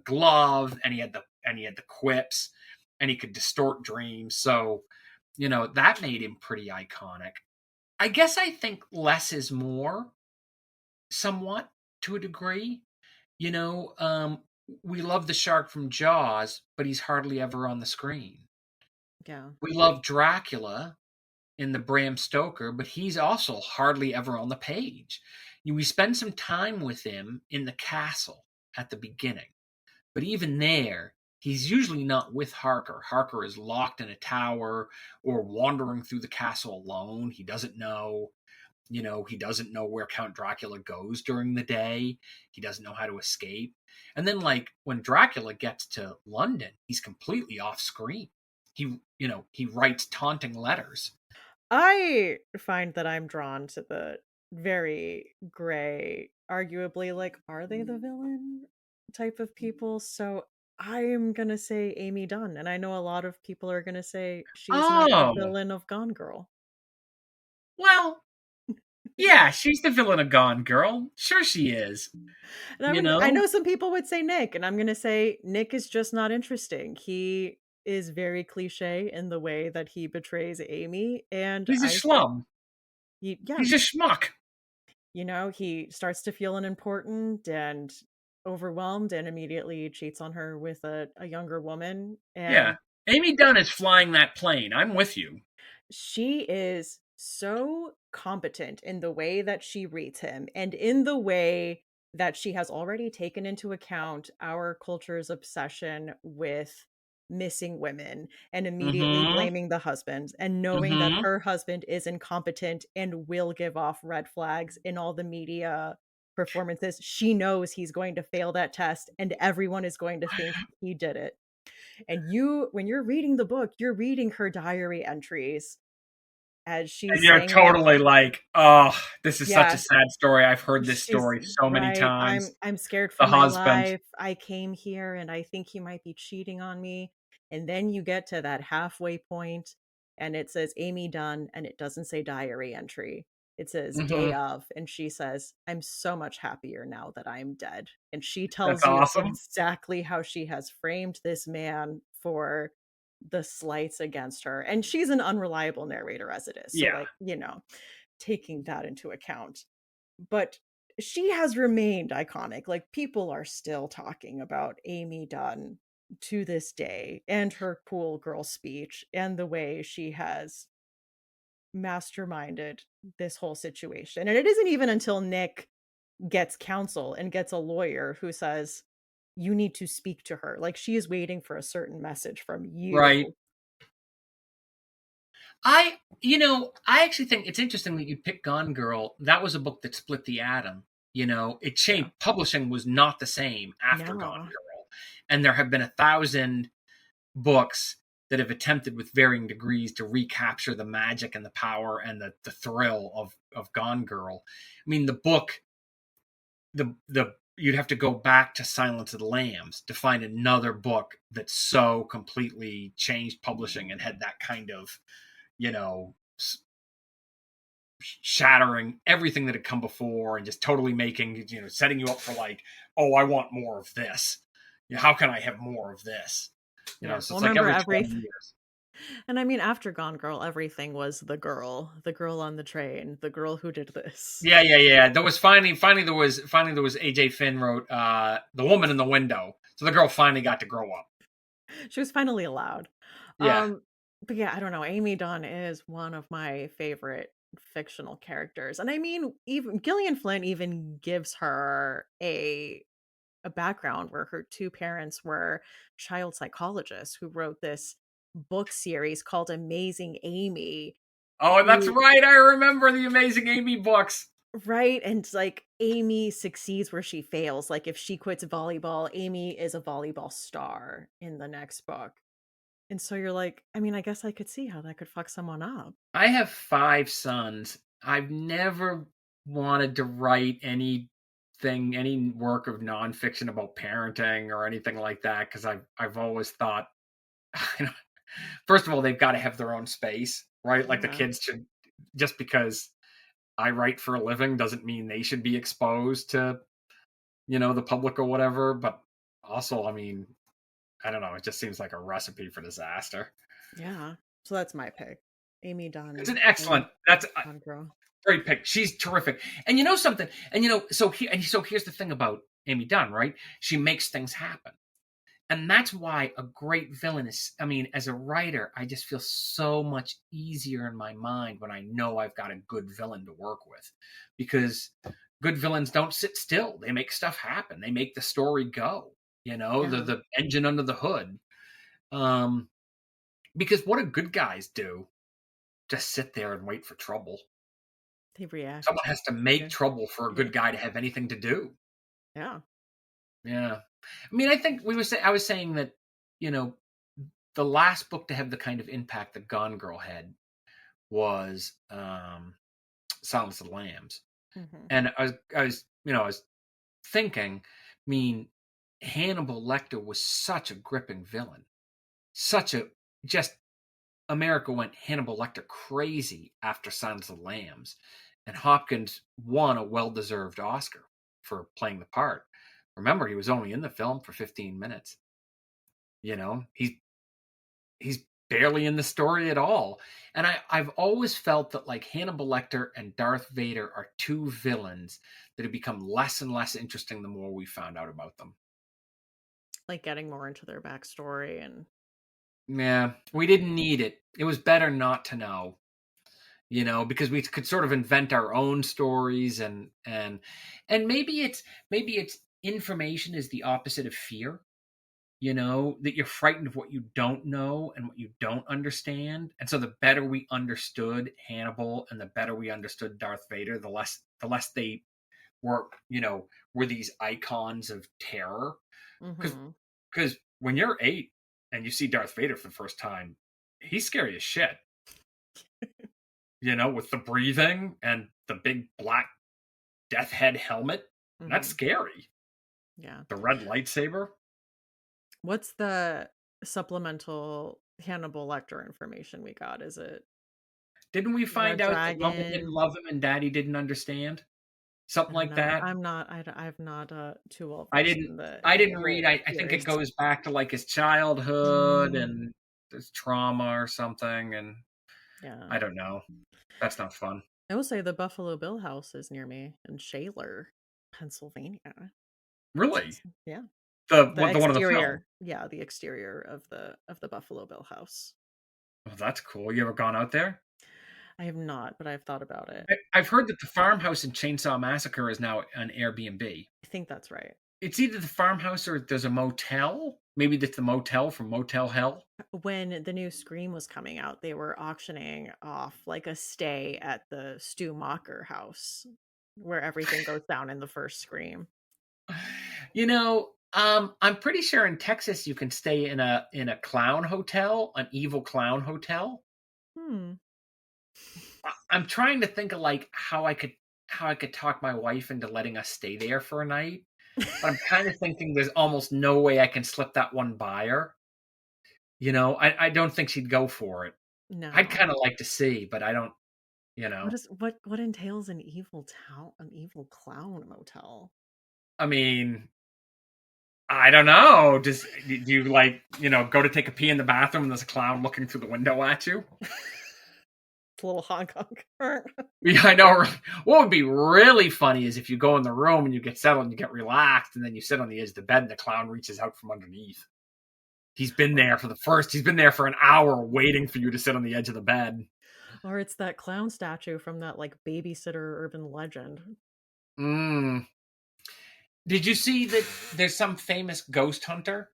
glove, and he had the quips, and he could distort dreams. So, that made him pretty iconic. I guess I think less is more, somewhat, to a degree. We love the shark from Jaws, but he's hardly ever on the screen. Yeah. We love Dracula in the Bram Stoker, but he's also hardly ever on the page. We spend some time with him in the castle at the beginning, but even there, he's usually not with Harker. Harker is locked in a tower or wandering through the castle alone. He doesn't know, he doesn't know where Count Dracula goes during the day. He doesn't know how to escape. And then, like, when Dracula gets to London, he's completely off screen. He writes taunting letters. I find that I'm drawn to the very gray, arguably, like, are they the villain type of people? So I'm gonna say Amy Dunn, and I know a lot of people are gonna say she's not the Oh, villain of Gone Girl. well, Yeah, she's the villain of Gone Girl. Sure she is. And You I know? know some people would say Nick, and I'm gonna say Nick is just not interesting. He is very cliche in the way that he betrays Amy, and He's a schlum. yeah, He's a schmuck. he starts to feel unimportant and overwhelmed and immediately cheats on her with a younger woman. Yeah. And Amy Dunn is flying that plane. I'm with you. she is so competent in the way that she reads him and in the way that she has already taken into account our culture's obsession with missing women and immediately Mm-hmm. blaming the husband and knowing that Mm-hmm. her husband is incompetent and will give off red flags in all the media performances. She knows he's going to fail that test and everyone is going to think he did it. And when you're reading the book, you're reading her diary entries as And she's you're saying, like, totally like, oh, this is such a yeah, sad story. I've heard this she's story so many right. times. I'm scared The for my husband. life. I came here and I think he might be cheating on me. And then you get to that halfway point and it says Amy Dunn and it doesn't say diary entry. It says Mm-hmm. day of. And she says, I'm so much happier now that I'm dead. And she That's tells you awesome. exactly how she has framed this man for the slights against her. And she's an unreliable narrator as it is. So, Yeah. like, taking that into account. But she has remained iconic. Like, people are still talking about Amy Dunn to this day and her cool girl speech and the way she has masterminded this whole situation. And it isn't even until Nick gets counsel and gets a lawyer who says, you need to speak to her. Like, she is waiting for a certain message from Right. you. I actually think it's interesting that you picked Gone Girl. That was a book that split the atom. It Yeah. changed. Publishing was not the same after Gone No. Girl. And there have been 1,000 books that have attempted with varying degrees to recapture the magic and the power and the thrill of Gone Girl. I mean, the book, the you'd have to go back to Silence of the Lambs to find another book that so completely changed publishing and had that kind of, you know, shattering everything that had come before and just totally making, setting you up for like, oh, I want more of this. How can I have more of this? Yeah. So Well, it's like remember every 20 years. and I mean, after Gone Girl, everything was the girl on the train, the girl who did this. Yeah, yeah, yeah. There was finally there was AJ Finn wrote The Woman in the Window. So the girl finally got to grow up. She was finally allowed. Yeah. But yeah, I don't know. Amy Dunn is one of my favorite fictional characters. And I mean, even Gillian Flynn even gives her a background where her two parents were child psychologists who wrote this book series called Amazing Amy, Oh, that's who right. I remember the Amazing Amy books. right, and like Amy succeeds where she fails. Like if she quits volleyball, Amy is a volleyball star in the next book. And so you're like, I mean, I guess I could see how that could fuck someone up. I have 5 sons. I've never wanted to write any work of nonfiction about parenting or anything like that because I've always thought, first of all, they've got to have their own space, right? Like the Yeah. kids should, just because I write for a living doesn't mean they should be exposed to, the public or whatever. But also, I mean, I don't know. It just seems like a recipe for disaster. Yeah. So that's my pick. Amy It's Dunn an excellent. and That's Gone Girl. great pick. She's terrific. And you know something? And so here's the thing about Amy Dunn, right? She makes things happen. And that's why a great villain is, I mean, as a writer, I just feel so much easier in my mind when I know I've got a good villain to work with. Because good villains don't sit still. They make stuff happen. They make the story go, Yeah. the engine under the hood. Um, because what do good guys do? Just sit there and wait for trouble. They Someone react. has to make Yeah. trouble for a Yeah. good guy to have anything to do. Yeah. Yeah. I mean, I think I was saying that, you know, the last book to have the kind of impact that Gone Girl had was Silence of the Lambs. Hmm. And I was thinking, I mean, Hannibal Lecter was such a gripping villain. Such a just America went Hannibal Lecter crazy after Silence of the Lambs. And Hopkins won a well-deserved Oscar for playing the part. Remember, he was only in the film for 15 minutes. You know, he's barely in the story at all. And I've always felt that like Hannibal Lecter and Darth Vader are two villains that have become less and less interesting the more we found out about them. Like getting more into their backstory and Yeah, we didn't need it. It was better not to know, you know, because we could sort of invent our own stories and maybe it's information is the opposite of fear. You know, that you're frightened of what you don't know and what you don't understand. And so the better we understood Hannibal and the better we understood Darth Vader, the less they were, you know, were these icons of terror. Because mm-hmm. because when you're 8 and you see Darth Vader for the first time, he's scary as shit. You know, with the breathing and the big black death head helmet. Mm-hmm. That's scary. Yeah. The red lightsaber. What's the supplemental Hannibal Lecter information we got? Is it Didn't we find Red out that Mama didn't Dragon? love him and Daddy didn't understand? Something I'm like not. that. I'm not. I've not too well I versed didn't in the I didn't read. Hannibal I think it series. goes back to like his childhood Mm, and his trauma or something, and yeah. I don't know. That's not fun. I will say the Buffalo Bill house is near me in Shaler, Pennsylvania. Really? Yeah. The The one in the film. exterior. Yeah, the exterior of the Buffalo Bill house. Well, that's cool. You ever gone out there? I have not, but I've thought about it. I've heard that the farmhouse in Chainsaw Massacre is now an Airbnb. I think that's right. It's either the farmhouse or there's a motel. Maybe that's the motel from Motel Hell. When the new Scream was coming out, they were auctioning off like a stay at the Stu Macher house where everything goes down in the first Scream. You know, I'm pretty sure in Texas you can stay in a clown hotel, an evil clown hotel. Hmm. I'm trying to think of like how I could talk my wife into letting us stay there for a night, but I'm kind of thinking there's almost no way I can slip that one by her. You know, I don't think she'd go for it. I'd No. kind of like to see, but I don't. You What know, is what entails an evil clown motel? I mean, I don't know. Do you like go to take a pee in the bathroom and there's a clown looking through the window at you? It's a little Hong Kong. Yeah, I know. What would be really funny is if you go in the room and you get settled and you get relaxed, and then you sit on the edge of the bed and the clown reaches out from underneath. He's been there for an hour waiting for you to sit on the edge of the bed. Or it's that clown statue from that like babysitter urban legend. Mm. Did you see that there's some famous ghost hunter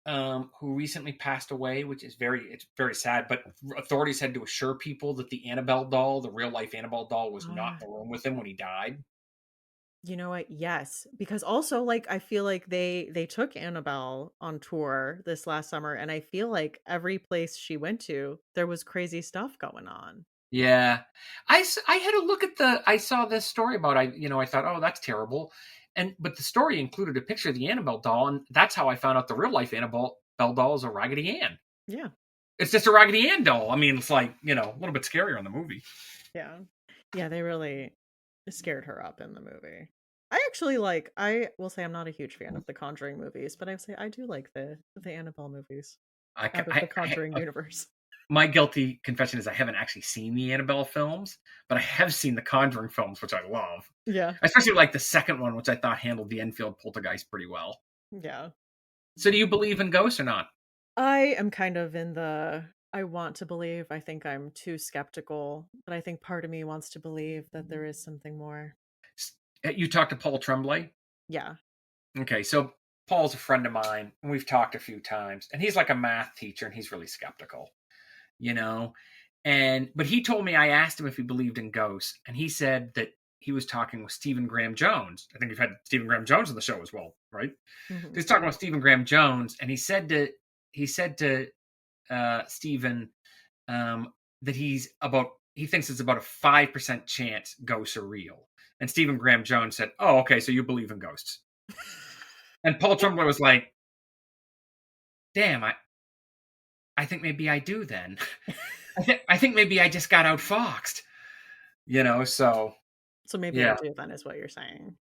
who recently passed away, which is it's very sad, but authorities had to assure people that the Annabelle doll, the real life Annabelle doll, was not in the room with him when he died. You know what? Yes, because also like I feel like they took Annabelle on tour this last summer and I feel like every place she went to there was crazy stuff going on. Yeah. I had a look at I saw this story about, I thought, oh, that's terrible. But the story included a picture of the Annabelle doll. And that's how I found out the real life Annabelle doll is a Raggedy Ann. Yeah. It's just a Raggedy Ann doll. I mean, it's like, a little bit scarier in the movie. Yeah. Yeah, they really scared her up in the movie. I will say I'm not a huge fan of the Conjuring movies, but I would say I do like the Annabelle movies I, out of the Conjuring universe. my guilty confession is I haven't actually seen the Annabelle films, but I have seen the Conjuring films, which I love. Yeah. Especially like the second one, which I thought handled the Enfield poltergeist pretty well. Yeah. So do you believe in ghosts or not? I am kind of in the I want to believe. I think I'm too skeptical, but I think part of me wants to believe that there is something more. You talked to Paul Tremblay? Yeah. Okay, so Paul's a friend of mine, and we've talked a few times, and he's like a math teacher, and he's really skeptical, you know? But he told me, I asked him if he believed in ghosts, and he said that he was talking with Stephen Graham Jones. I think you've had Stephen Graham Jones on the show as well, right? Mm-hmm. He's talking about Stephen Graham Jones, and he said to Stephen that he thinks it's about a 5% chance ghosts are real. And Stephen Graham Jones said, "Oh, okay, so you believe in ghosts." And Paul Tremblay was like, "Damn, I think maybe I do then. I think maybe I just got outfoxed." So So maybe I yeah. do then, is what you're saying.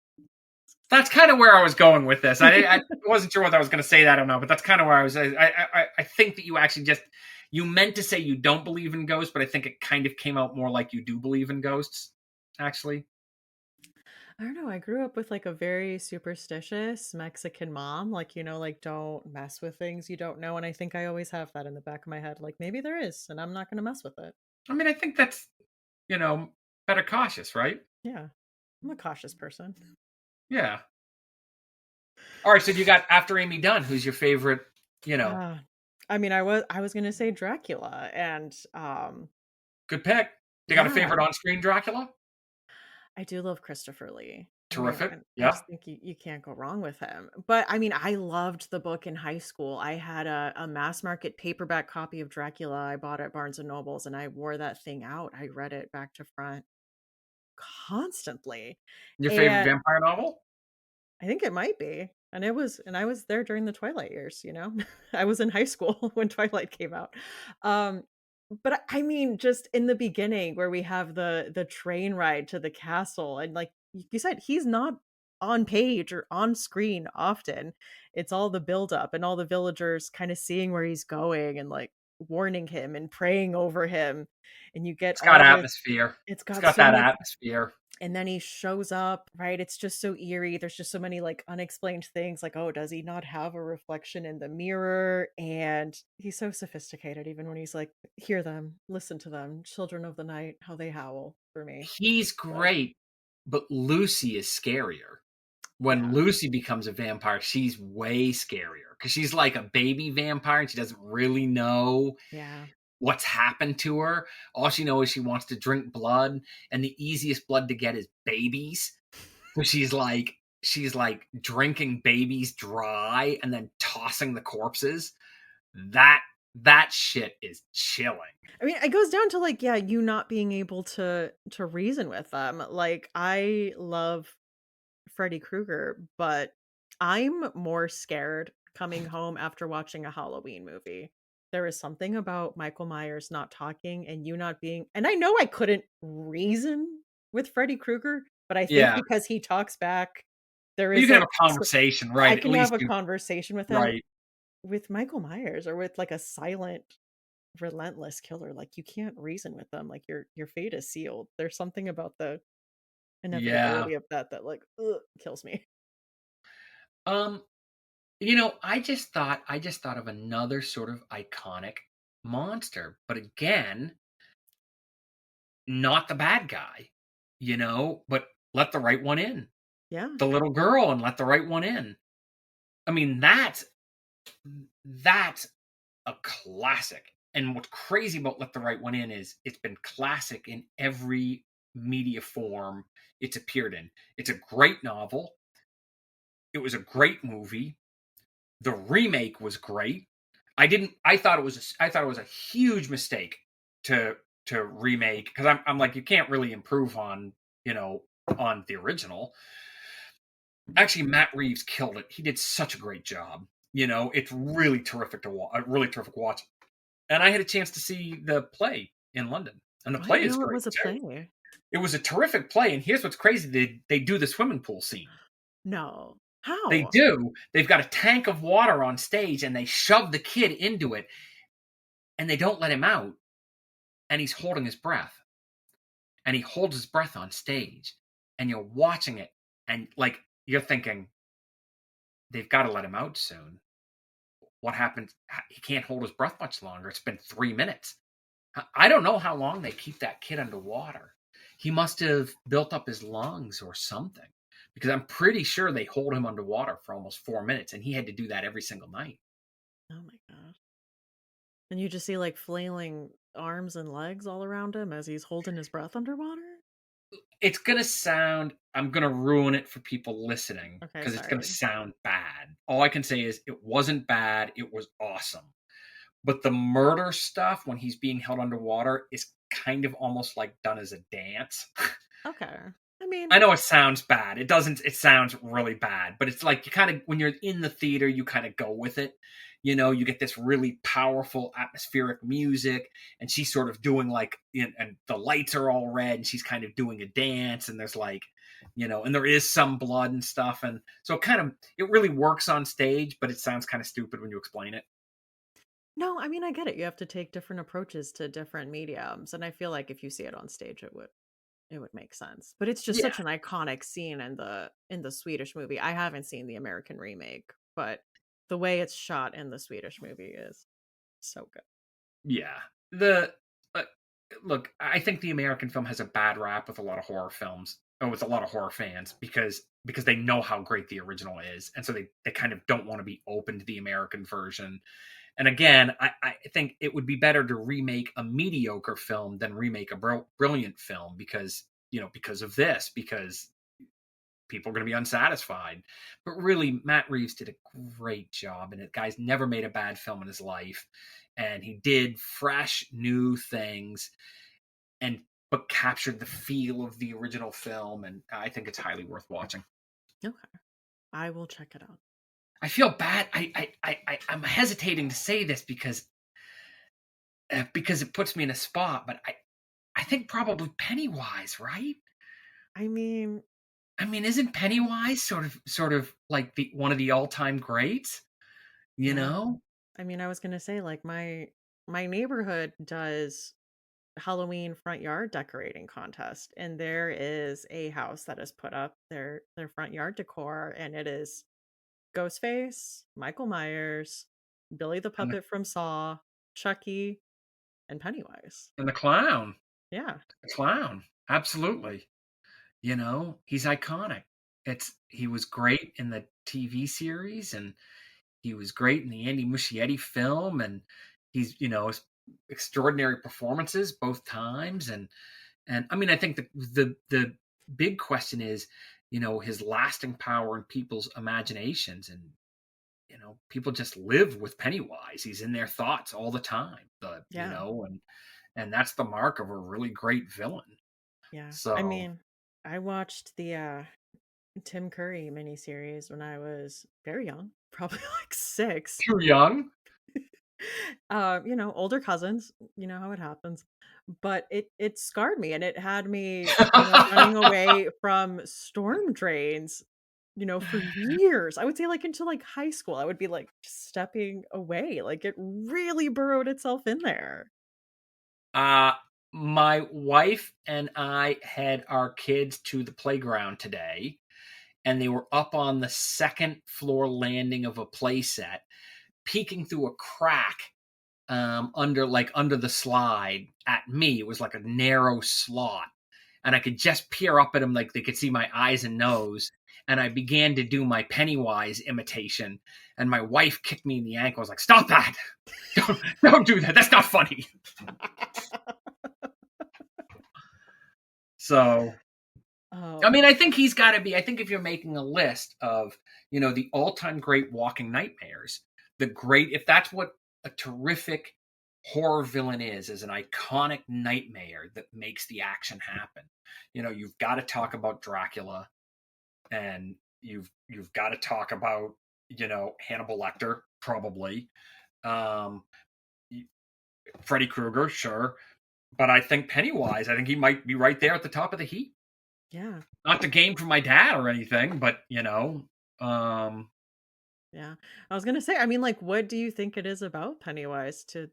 That's kind of where I was going with this. I wasn't sure whether I was going to say that or not, but that's kind of where I was. I think that you actually you meant to say you don't believe in ghosts, but I think it kind of came out more like you do believe in ghosts, actually. I don't know. I grew up with like a very superstitious Mexican mom, like, like don't mess with things you don't know. And I think I always have that in the back of my head. Like maybe there is, and I'm not going to mess with it. I mean, I think that's you know better cautious, right? Yeah. I'm a cautious person. Yeah. All right. So you got after Amy Dunn, who's your favorite? You know, Uh, I mean, I was going to say Dracula, and good pick. You got a yeah, favorite on-screen Dracula? I do love Christopher Lee. I mean, Terrific. I Yeah. just think you can't go wrong with him. But I mean, I loved the book in high school. I had a mass market paperback copy of Dracula I bought at Barnes and Nobles, and I wore that thing out. I read it back to front constantly. Your favorite And vampire novel? I think it might be. And I was there during the Twilight years. I was in high school when Twilight came out. Um but I mean just in the beginning where we have the train ride to the castle, and like you said, he's not on page or on screen often. It's all the build up and all the villagers kind of seeing where he's going and like warning him and praying over him, and you get It's got all this. atmosphere. It's It's got got so that much. atmosphere. And then he shows up, right? It's just so eerie. There's just so many like unexplained things like, oh, does he not have a reflection in the mirror? And he's so sophisticated, even when he's like, hear them, listen to them, children of the night, how they howl for me. He's So, great, but Lucy is scarier. When yeah. Lucy becomes a vampire, she's way scarier because she's like a baby vampire and she doesn't really know Yeah. what's happened to her. All she knows is she wants to drink blood, and the easiest blood to get is babies. So she's like drinking babies dry and then tossing the corpses. That that shit is chilling. I mean, it goes down to like, yeah, you not being able to reason with them. Like, I love Freddy Krueger, but I'm more scared coming home after watching a Halloween movie. There is something about Michael Myers not talking and you not being, and I know I couldn't reason with Freddy Krueger, but I think Yeah. because he talks back, there But you is can have like a conversation, I right? At can have least a you conversation with him. right. With Michael Myers or with like a silent, relentless killer. Like you can't reason with them. Like your fate is sealed. There's something about the Yeah. inevitability of that like ugh, kills me. Um, I just thought of another sort of iconic monster, but again, not the bad guy, but let the right one in. Yeah. The little girl and let the right one in. I mean, that's a classic. And what's crazy about Let the Right One In is it's been classic in every media form it's appeared in. It's a great novel. It was a great movie. The remake was great. I thought it was a huge mistake to remake because I'm like you can't really improve on the original. Actually, Matt Reeves killed it. He did such a great job. It's really terrific to watch. A really terrific watch. And I had a chance to see the play in London, and the I play didn't is know it great was a too. play. It was a terrific play, and here's what's crazy: they do the swimming pool scene. No. They How? do. They've got a tank of water on stage, and they shove the kid into it, and they don't let him out, and he's holding his breath, and he holds his breath on stage, and you're watching it, and like you're thinking they've got to let him out soon. What happens? He can't hold his breath much longer. It's been 3 minutes. I don't know how long they keep that kid underwater. He must have built up his lungs or something because I'm pretty sure they hold him underwater for almost 4 minutes, and he had to do that every single night. Oh my god. And you just see like flailing arms and legs all around him as he's holding his breath underwater? I'm gonna ruin it for people listening Okay, because it's gonna sorry. sound bad. All I can say is it wasn't bad, it was awesome. But the murder stuff when he's being held underwater is kind of almost like done as a dance. Okay. I mean, I know it sounds bad. It doesn't. It sounds really bad, but it's like you kind of, when you're in the theater, you kind of go with it. You get this really powerful atmospheric music, and she's sort of doing like, and the lights are all red, and she's kind of doing a dance, and there's like, and there is some blood and stuff, and so it really works on stage, but it sounds kind of stupid when you explain it. no, I mean, I get it. You have to take different approaches to different mediums, and I feel like if you see it on stage, it would make sense. But it's just Yeah, such an iconic scene in the Swedish movie. I haven't seen the American remake, but the way it's shot in the Swedish movie is so good. yeah. The uh, Look, I think the American film has a bad rap with a lot of horror films, or with a lot of horror fans, because they know how great the original is, and so they kind of don't want to be open to the American version. And again, I think it would be better to remake a mediocre film than remake a brilliant film, because of this, because people are going to be unsatisfied. But really, Matt Reeves did a great job, and the guy's never made a bad film in his life, and he did fresh, new things, and but captured the feel of the original film, and I think it's highly worth watching. Okay, I will check it out. I feel bad. I'm hesitating to say this because it puts me in a spot, but I think probably Pennywise, right? I mean, I mean, isn't Pennywise sort of like the one of the all-time greats? You yeah. know? I mean, I was gonna say like my neighborhood does Halloween front yard decorating contest, and there is a house that has put up their front yard decor, and it is Ghostface, Michael Myers, Billy the And Puppet from Saw, Chucky, and Pennywise. the clown. Yeah. The clown. Absolutely. He's iconic. He was great in the TV series, and he was great in the Andy Muschietti film, and his extraordinary performances both times, and I mean, I think the big question is, his lasting power in people's imaginations, and people just live with Pennywise. He's in their thoughts all the time. Yeah. And that's the mark of a really great villain. Yeah. I So mean, I watched the Tim Curry miniseries when I was very young, probably like 6. too young. Older cousins, you know how it happens. But it scarred me, and it had me, running away from storm drains, for years. I would say like until like high school. I would be like stepping away. Like it really burrowed itself in there. Uh, my wife and I had our kids to the playground today, and they were up on the second floor landing of a play set, peeking through a crack under the slide at me. It was like a narrow slot, and I could just peer up at them, like they could see my eyes and nose. And I began to do my Pennywise imitation, and my wife kicked me in the ankle. I was like, "Stop that! Don't do that. That's not funny." So, I Oh, mean, I think he's got to be. I think if you're making a list of, the all-time great walking nightmares, if that's what a terrific horror villain is an iconic nightmare that makes the action happen. You've got to talk about Dracula, and you've got to talk about, Hannibal Lecter, probably. Um, Freddy Krueger, sure. But I think Pennywise, I think he might be right there at the top of the heap. yeah. Not the game for my dad or anything, but um, Yeah. I was gonna say, I mean, like, what do you think it is about Pennywise to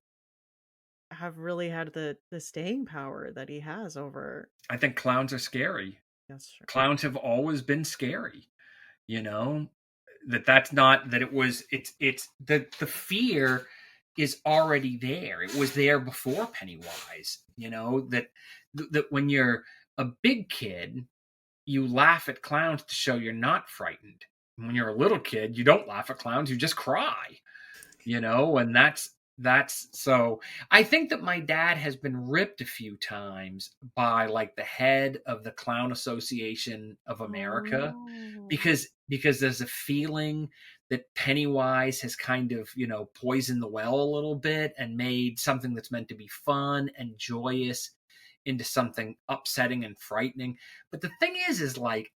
have really had the staying power that he has over? I think clowns are scary. That's true. Clowns have always been scary. You know that's not that it was. It's the fear is already there. It was there before Pennywise. That when you're a big kid, you laugh at clowns to show you're not frightened. When you're a little kid, you don't laugh at clowns, you just cry. And that's so I think that my dad has been ripped a few times by like the head of the Clown Association of Oh America, no. because there's a feeling that Pennywise has kind of, poisoned the well a little bit and made something that's meant to be fun and joyous into something upsetting and frightening. But the thing is like,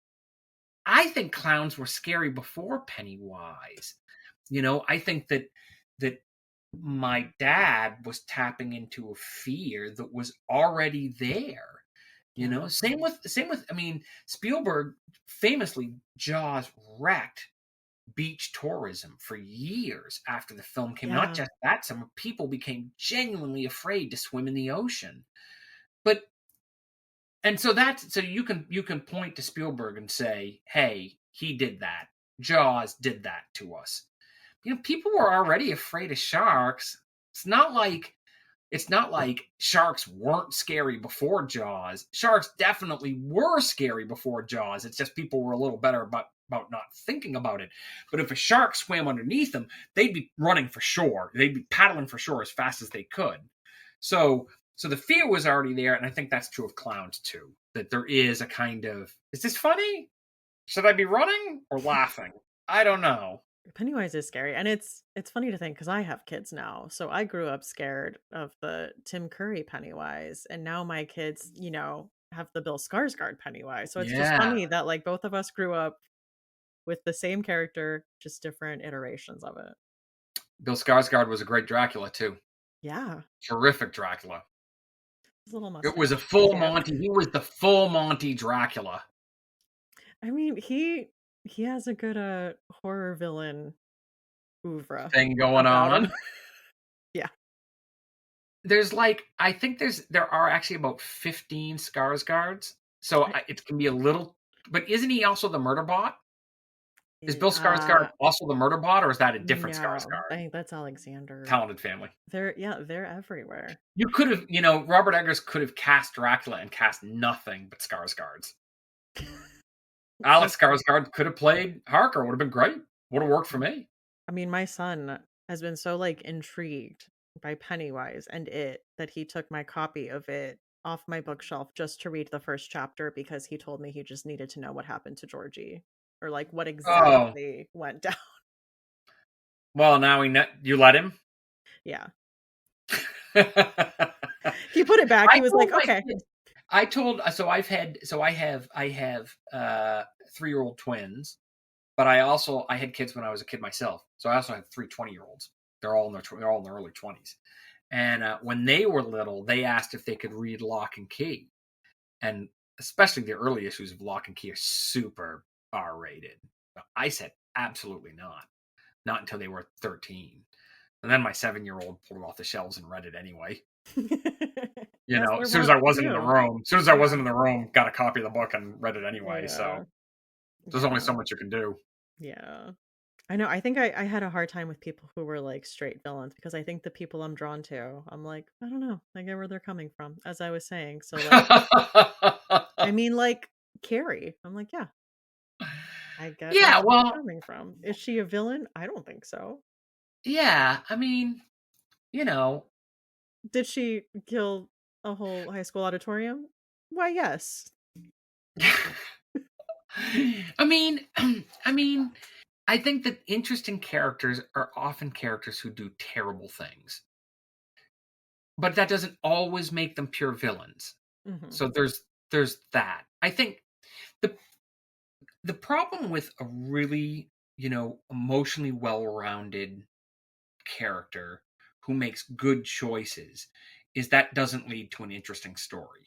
I think clowns were scary before Pennywise. I think that my dad was tapping into a fear that was already there. Yeah. Same with I mean, Spielberg famously, Jaws wrecked beach tourism for years after the film came. Not Yeah. just that summer, people became genuinely afraid to swim in the ocean. But and so you can point to Spielberg and say, "Hey, he did that. Jaws did that to us." People were already afraid of sharks. It's not like sharks weren't scary before Jaws. Sharks definitely were scary before Jaws. It's just people were a little better about not thinking about it. But if a shark swam underneath them, they'd be running for shore. They'd be paddling for shore as fast as they could. So the fear was already there, and I think that's true of clowns too. That there is a kind of, is this funny? Should I be running or laughing? I don't know. Pennywise is scary, and it's funny to think because I have kids now. So I grew up scared of the Tim Curry Pennywise, and now my kids, have the Bill Skarsgård Pennywise. So it's just Yeah. funny that like both of us grew up with the same character, just different iterations of it. Bill Skarsgård was a great Dracula too. Yeah, Terrific Dracula. his little It was a mustache, full cute. Monty. He was the full Monty Dracula I mean, he has a good horror villain oeuvre thing going about him. on. Yeah. I think there are actually about 15 Skarsgårds. So I, it can be a little, but isn't he also the murder bot? Is eh, Bill Skarsgård also the murder bot, or is that a different no, I Skarsgård? think that's Alexander. Talented family. They're everywhere. You could have, Robert Eggers could have cast Dracula and cast nothing but Skarsgårds. Alex Skarsgård could have played Harker. Would have been great. Would have worked for me. I mean, my son has been so like intrigued by Pennywise and it that he took my copy of it off my bookshelf just to read the first chapter because he told me he just needed to know what happened to Georgie or like what Oh, exactly went down. well, now you let him. Yeah. I He put it back. He was told like, my "Okay." kids. I told so I have 3-year-old twins, but I had kids when I was a kid myself. So I also have 3 20-year-olds. They're all in their early 20s. And when they were little, they asked if they could read Lock and Key, and especially the early issues of Lock and Key are super R-rated. I said absolutely not until they were 13. And then my 7-year-old pulled it off the shelves and read it anyway. That's As their soon as work I wasn't in the too. room, got a copy of the book and read it anyway. Yeah. So there's only Yeah. so much you can do. Yeah. I know. I think I had a hard time with people who were like straight villains because I think the people I'm drawn to, I'm like, I don't know. I get where they're coming from, as I was saying. So like I mean like Carrie. I'm like, yeah, I get where Yeah, she's well, coming from. Is she a villain? I don't think so. yeah. I mean, you know, Did she kill a whole high school auditorium? Why, yes. I mean, I mean, I think that interesting characters are often characters who do terrible things, but that doesn't always make them pure villains. Hmm. So there's that. I think the the problem with a really, emotionally well-rounded character who makes good choices is that doesn't lead to an interesting story.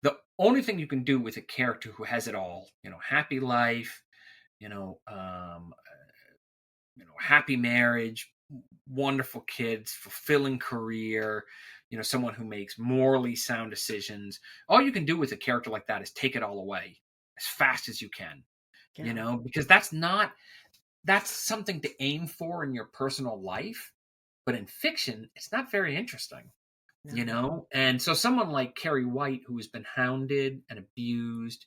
The only thing you can do with a character who has it all, happy life, you know, um, happy marriage, wonderful kids, fulfilling career, someone who makes morally sound decisions. All you can do with a character like that is take it all away as fast as you can, Yeah. because that's something to aim for in your personal life. But in fiction, it's not very interesting, No. And so someone like Carrie White, who has been hounded and abused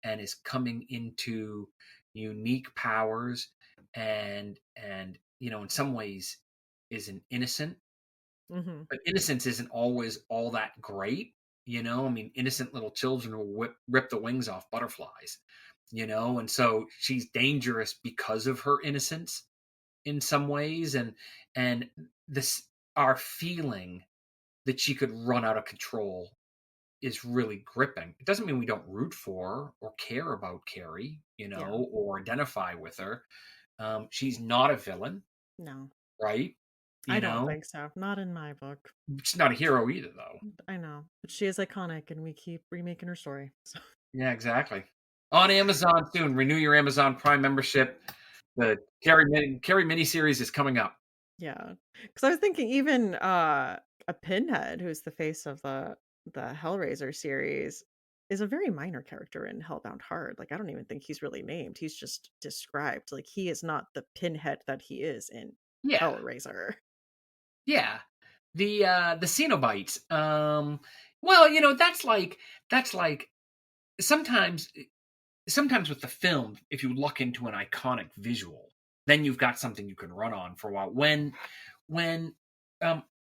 and is coming into unique powers and in some ways is an innocent, Hmm. but innocence isn't always all that great. I mean, innocent little children will rip the wings off butterflies, and so she's dangerous because of her innocence in some ways, and this our feeling that she could run out of control is really gripping. It doesn't mean we don't root for or care about Carrie, Yeah. or identify with her. She's not a villain, No. right? I You don't know, think so. Not in my book. she's not a hero either, though. I know. But she is iconic and we keep remaking her story. So Yeah, exactly. On Amazon soon. Renew your Amazon Prime membership. The Carrie miniseries is coming up. yeah. Because I was thinking even a Pinhead, who's the face of the Hellraiser series, is a very minor character in Hellbound Heart. Like I don't even think he's really named. He's just described. Like he is not the Pinhead that he is in Yeah, Hellraiser. yeah. The Cenobites. Well, that's like sometimes sometimes with the film, if you look into an iconic visual, then you've got something you can run on for a while. When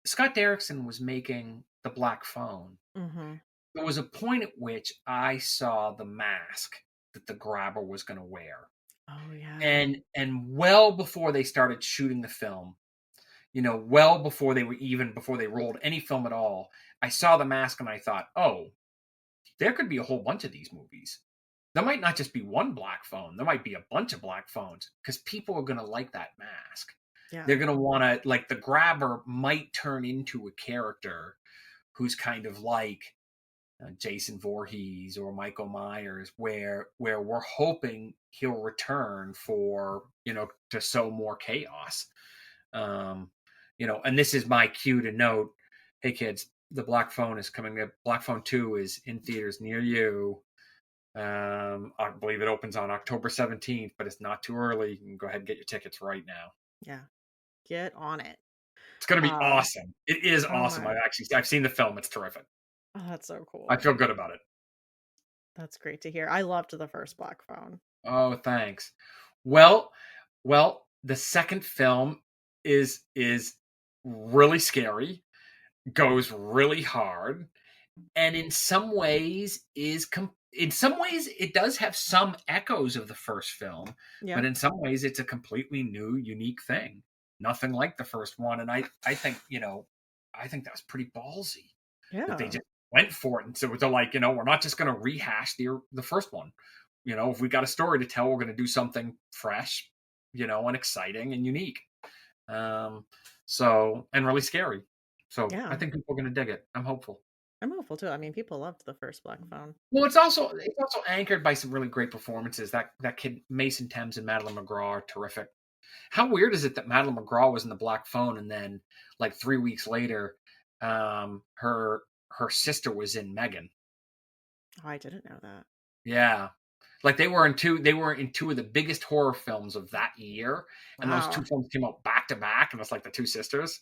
Scott Derrickson was making the Black Phone, Mm-hmm. there was a point at which I saw the mask that the grabber was going to wear, Oh yeah. and well before they started shooting the film, well before they rolled any film at all, I saw the mask and I thought, oh, there could be a whole bunch of these movies. There might not just be one Black Phone. There might be a bunch of Black Phones because people are going to like that mask. Yeah. They're going to want to, like, the grabber might turn into a character who's kind of like Jason Voorhees or Michael Myers, where we're hoping he'll return for to sow more chaos. Um, and this is my cue to note, hey kids, the Black Phone is coming up. Black Phone 2 is in theaters near you. I believe it opens on October 17th, but it's not too early. You can go ahead and get your tickets right now. Yeah. Get on it. It's going to be Uh awesome. It is oh awesome. my. I've seen the film. It's terrific. Oh, that's so I cool. feel good about it. That's great to hear. I loved the first Black Phone. Oh, thanks. Well, the second film is really scary, goes really hard, and in some ways it does have some echoes of the first film, Yeah. but in some ways it's a completely new, unique thing. Nothing like the first one, and I think I think that was pretty ballsy that they Yeah. just went for it, and so they're like, we're not just going to rehash the first one. If we got a story to tell, we're going to do something fresh, and exciting and unique. And really scary. So I Yeah. think people are going to dig it. I'm hopeful. I'm hopeful too. I mean, people loved the first Black Phone. Well, it's also anchored by some really great performances. That kid Mason Thames and Madeline McGraw are terrific. How weird is it that Madeline McGraw was in the Black Phone, and then like 3 weeks later, her sister was in Megan. Oh, I didn't know that. Yeah, like they were in two of the biggest horror films of that year, and those two Wow. films came out back to back, and it's like the two sisters.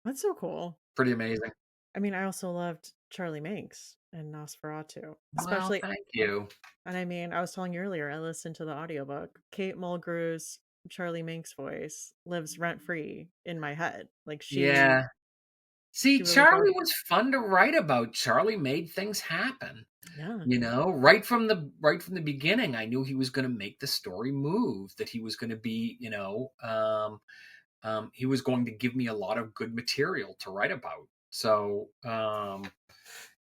That's so cool. Pretty amazing. I mean, I also loved Charlie Minx and Nosferatu, Well, especially. thank you. And I mean, I was telling you earlier, I listened to the audiobook. Kate Mulgrew's Charlie Minx voice lives rent free in my head. Like Yeah. See, she really brought. Charlie was fun to write about. Charlie made things happen. Yeah. Right from the beginning, I knew he was going to make the story move. That he was going to be, he was going to give me a lot of good material to write about. So,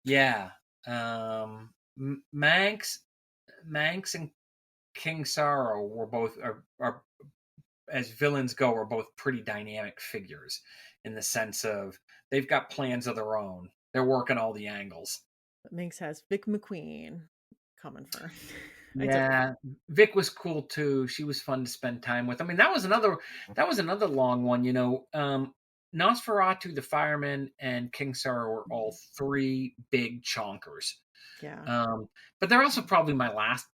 yeah, Manx and King Sorrow were both are as villains go, are both pretty dynamic figures in the sense of they've got plans of their own. They're working all the angles. But Minx has Vic McQueen coming for. I did love. Yeah, Vic was cool too. She was fun to spend time with. I mean, that was another long one. Nosferatu, the Fireman, and King Sorrow were all three big chonkers. Yeah. But they're also probably my last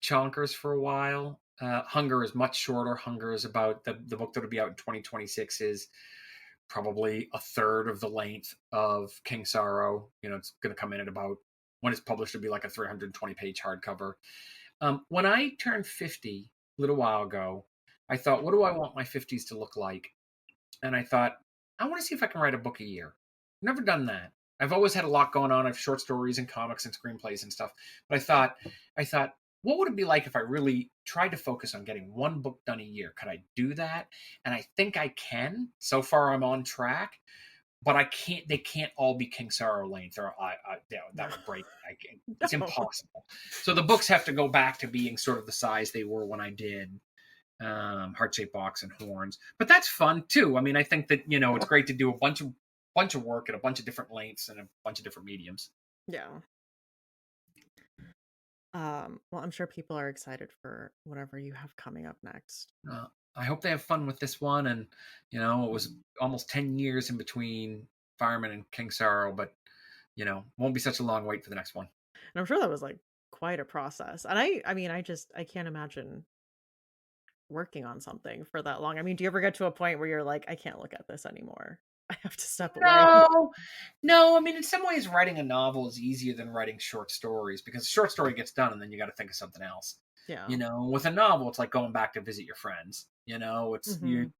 chonkers for a while. Hunger is much shorter. Hunger is about the book that'll be out in 2026 is probably a third of the length of King Sorrow. It's going to come in at about, when it's published, it'll be like a 320-page hardcover. When I turned 50 a little while ago, I thought, what do I want my 50s to look like? And I thought, I want to see if I can write a book a year. Never done that. I've always had a lot going on. I have short stories and comics and screenplays and stuff. But I thought, what would it be like if I really tried to focus on getting one book done a year? Could I do that? And I think I can. So far, I'm on track. but they can't all be King Sorrow length, or that No. would break. It's No. impossible. So the books have to go back to being sort of the size they were when I did Heart-Shaped Box and Horns. But that's fun too. I mean, I think that, it's great to do a bunch of work at a bunch of different lengths and a bunch of different mediums. Yeah. Well, I'm sure people are excited for whatever you have coming up next. I hope they have fun with this one. And, it was almost 10 years in between Fireman and King Sorrow, but, won't be such a long wait for the next one. And I'm sure that was like quite a process. And I mean, I can't imagine working on something for that long. I mean, do you ever get to a point where you're like, I can't look at this anymore? I have to step away. No. I mean, in some ways, writing a novel is easier than writing short stories, because a short story gets done and then you got to think of something else. Yeah. With a novel, it's like going back to visit your friends. Mhm.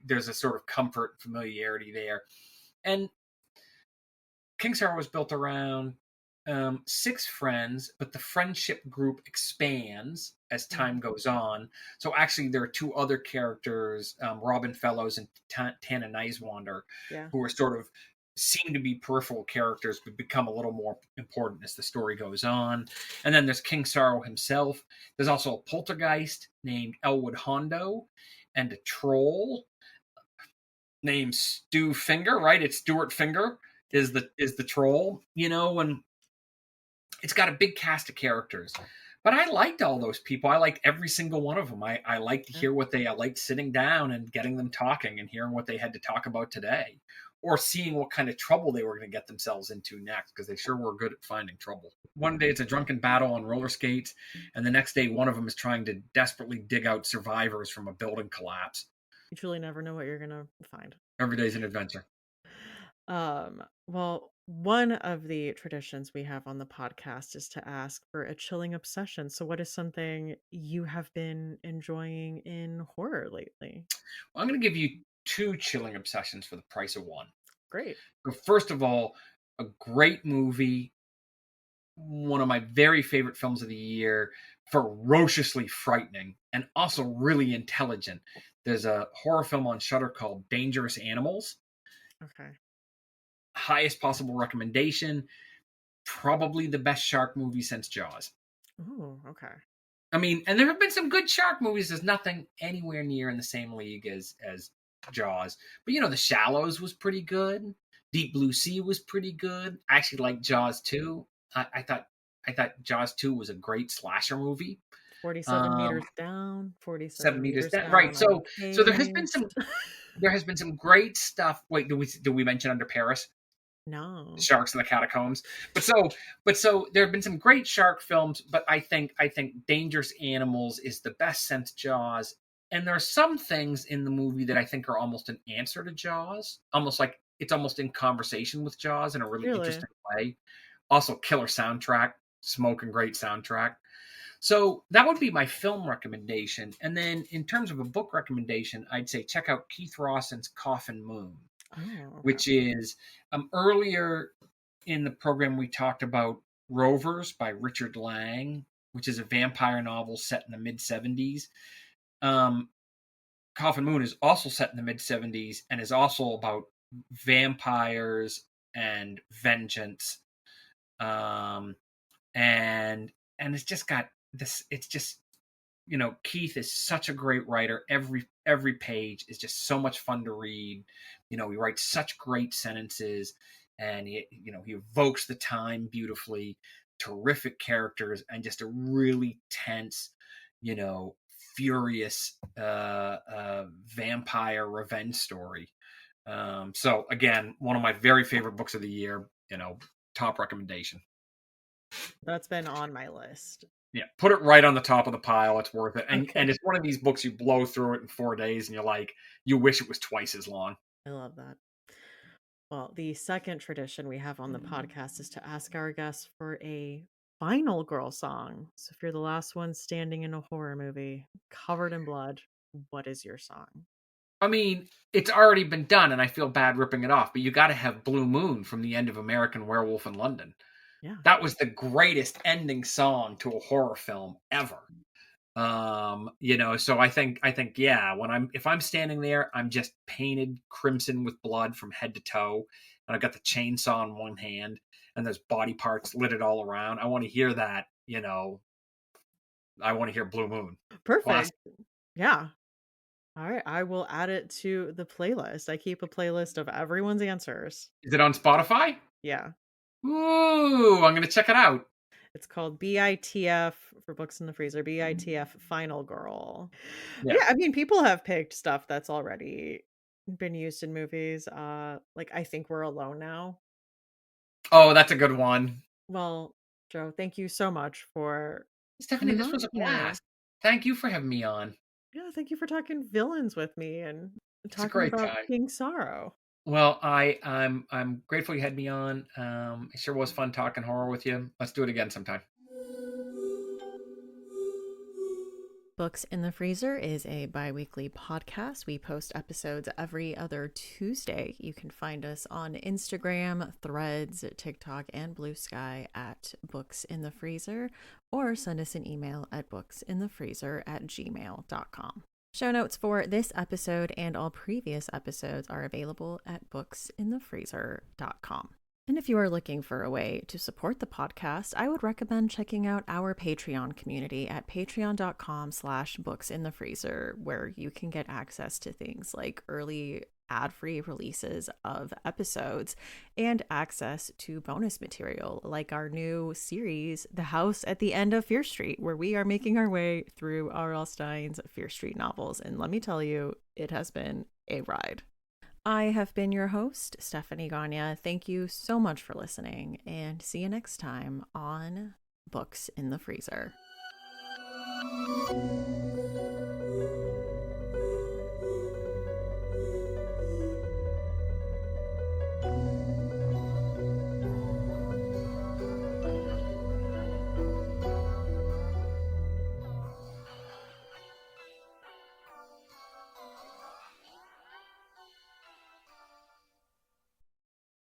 There's a sort of comfort, familiarity there. And King Sorrow was built around 6 friends, but the friendship group expands as time goes on. So actually, there are 2 other characters, Robin Fellows and Tananarive, Yeah. who are sort of seem to be peripheral characters, but become a little more important as the story goes on. And then there's King Sorrow himself. There's also a poltergeist named Elwood Hondo, and a troll named Stu Finger. Right? It's Stuart Finger is the troll. And it's got a big cast of characters. But I liked all those people. I liked every single one of them. I liked to hear I liked sitting down and getting them talking and hearing what they had to talk about today, or seeing what kind of trouble they were going to get themselves into next, because they sure were good at finding trouble. One day it's a drunken battle on roller skates, and the next day one of them is trying to desperately dig out survivors from a building collapse. You truly never know what you're going to find. Every day's an adventure. Well, one of the traditions we have on the podcast is to ask for a chilling obsession. So, what is something you have been enjoying in horror lately? Well, I'm going to give you 2 chilling obsessions for the price of one. Great. So first of all, a great movie, one of my very favorite films of the year, ferociously frightening and also really intelligent. There's a horror film on Shudder called Dangerous Animals. Okay. Highest possible recommendation. Probably the best shark movie since Jaws. Oh, okay. I mean, and there have been some good shark movies. There's nothing anywhere near in the same league as Jaws. But The Shallows was pretty good. Deep Blue Sea was pretty good. I actually liked Jaws 2. I thought Jaws 2 was a great slasher movie. 47 meters down, 47 7 meters meters down. down. Right. So there has been some great stuff. Wait, did we mention Under Paris? No. Sharks in the Catacombs. But so there have been some great shark films, but I think Dangerous Animals is the best since Jaws. And there are some things in the movie that I think are almost an answer to Jaws, almost like it's almost in conversation with Jaws in a really interesting way. Also, killer soundtrack, smoking great soundtrack. So that would be my film recommendation. And then in terms of a book recommendation, I'd say check out Keith Rawson's Coffin Moon, which is earlier in the program we talked about Rovers by Richard Lange, which is a vampire novel set in the mid-70s. Coffin Moon is also set in the mid-70s and is also about vampires and vengeance. And it's just got this, it's just, Keith is such a great writer. Every page is just so much fun to read. He writes such great sentences, and he evokes the time beautifully. Terrific characters, and just a really tense, furious vampire revenge story. So again, one of my very favorite books of the year. Top recommendation. That's been on my list. Yeah, put it right on the top of the pile. It's worth it. And it's one of these books you blow through it in 4 days and you're like, you wish it was twice as long. I love that. Well, the second tradition we have on the podcast is to ask our guests for a final girl song. So if you're the last one standing in a horror movie covered in blood, what is your song? I mean, it's already been done and I feel bad ripping it off, but you got to have Blue Moon from the end of American Werewolf in London. Yeah. That was the greatest ending song to a horror film ever. So I think yeah, if I'm standing there, I'm just painted crimson with blood from head to toe, and I've got the chainsaw in one hand, and there's body parts littered all around. I want to hear that. I want to hear Blue Moon. Classic. Perfect. Yeah. All right. I will add it to the playlist. I keep a playlist of everyone's answers. Is it on Spotify? Yeah. Ooh, I'm gonna check it out. It's called BITF for Books in the Freezer, BITF Final Girl. Yeah. Yeah, I mean, people have picked stuff that's already been used in movies. Like I Think We're Alone Now. Oh, that's a good one. Well, Joe, thank you so much for Stephanie, coming this on was a here. blast. Thank you for having me on. Yeah, thank you for talking villains with me and It's a talking great about time. King Sorrow. Well, I'm grateful you had me on. It sure was fun talking horror with you. Let's do it again sometime. Books in the Freezer is a bi-weekly podcast. We post episodes every other Tuesday. You can find us on Instagram, Threads, TikTok, and Blue Sky at Books in the Freezer, or send us an email at booksinthefreezer@gmail.com. Show notes for this episode and all previous episodes are available at booksinthefreezer.com. And if you are looking for a way to support the podcast, I would recommend checking out our Patreon community at patreon.com/booksinthefreezer, where you can get access to things like early ad-free releases of episodes and access to bonus material like our new series, The House at the End of Fear Street, where we are making our way through R.L. Stine's Fear Street novels. And let me tell you, it has been a ride. I have been your host, Stephanie Gagne. Thank you so much for listening, and see you next time on Books in the Freezer.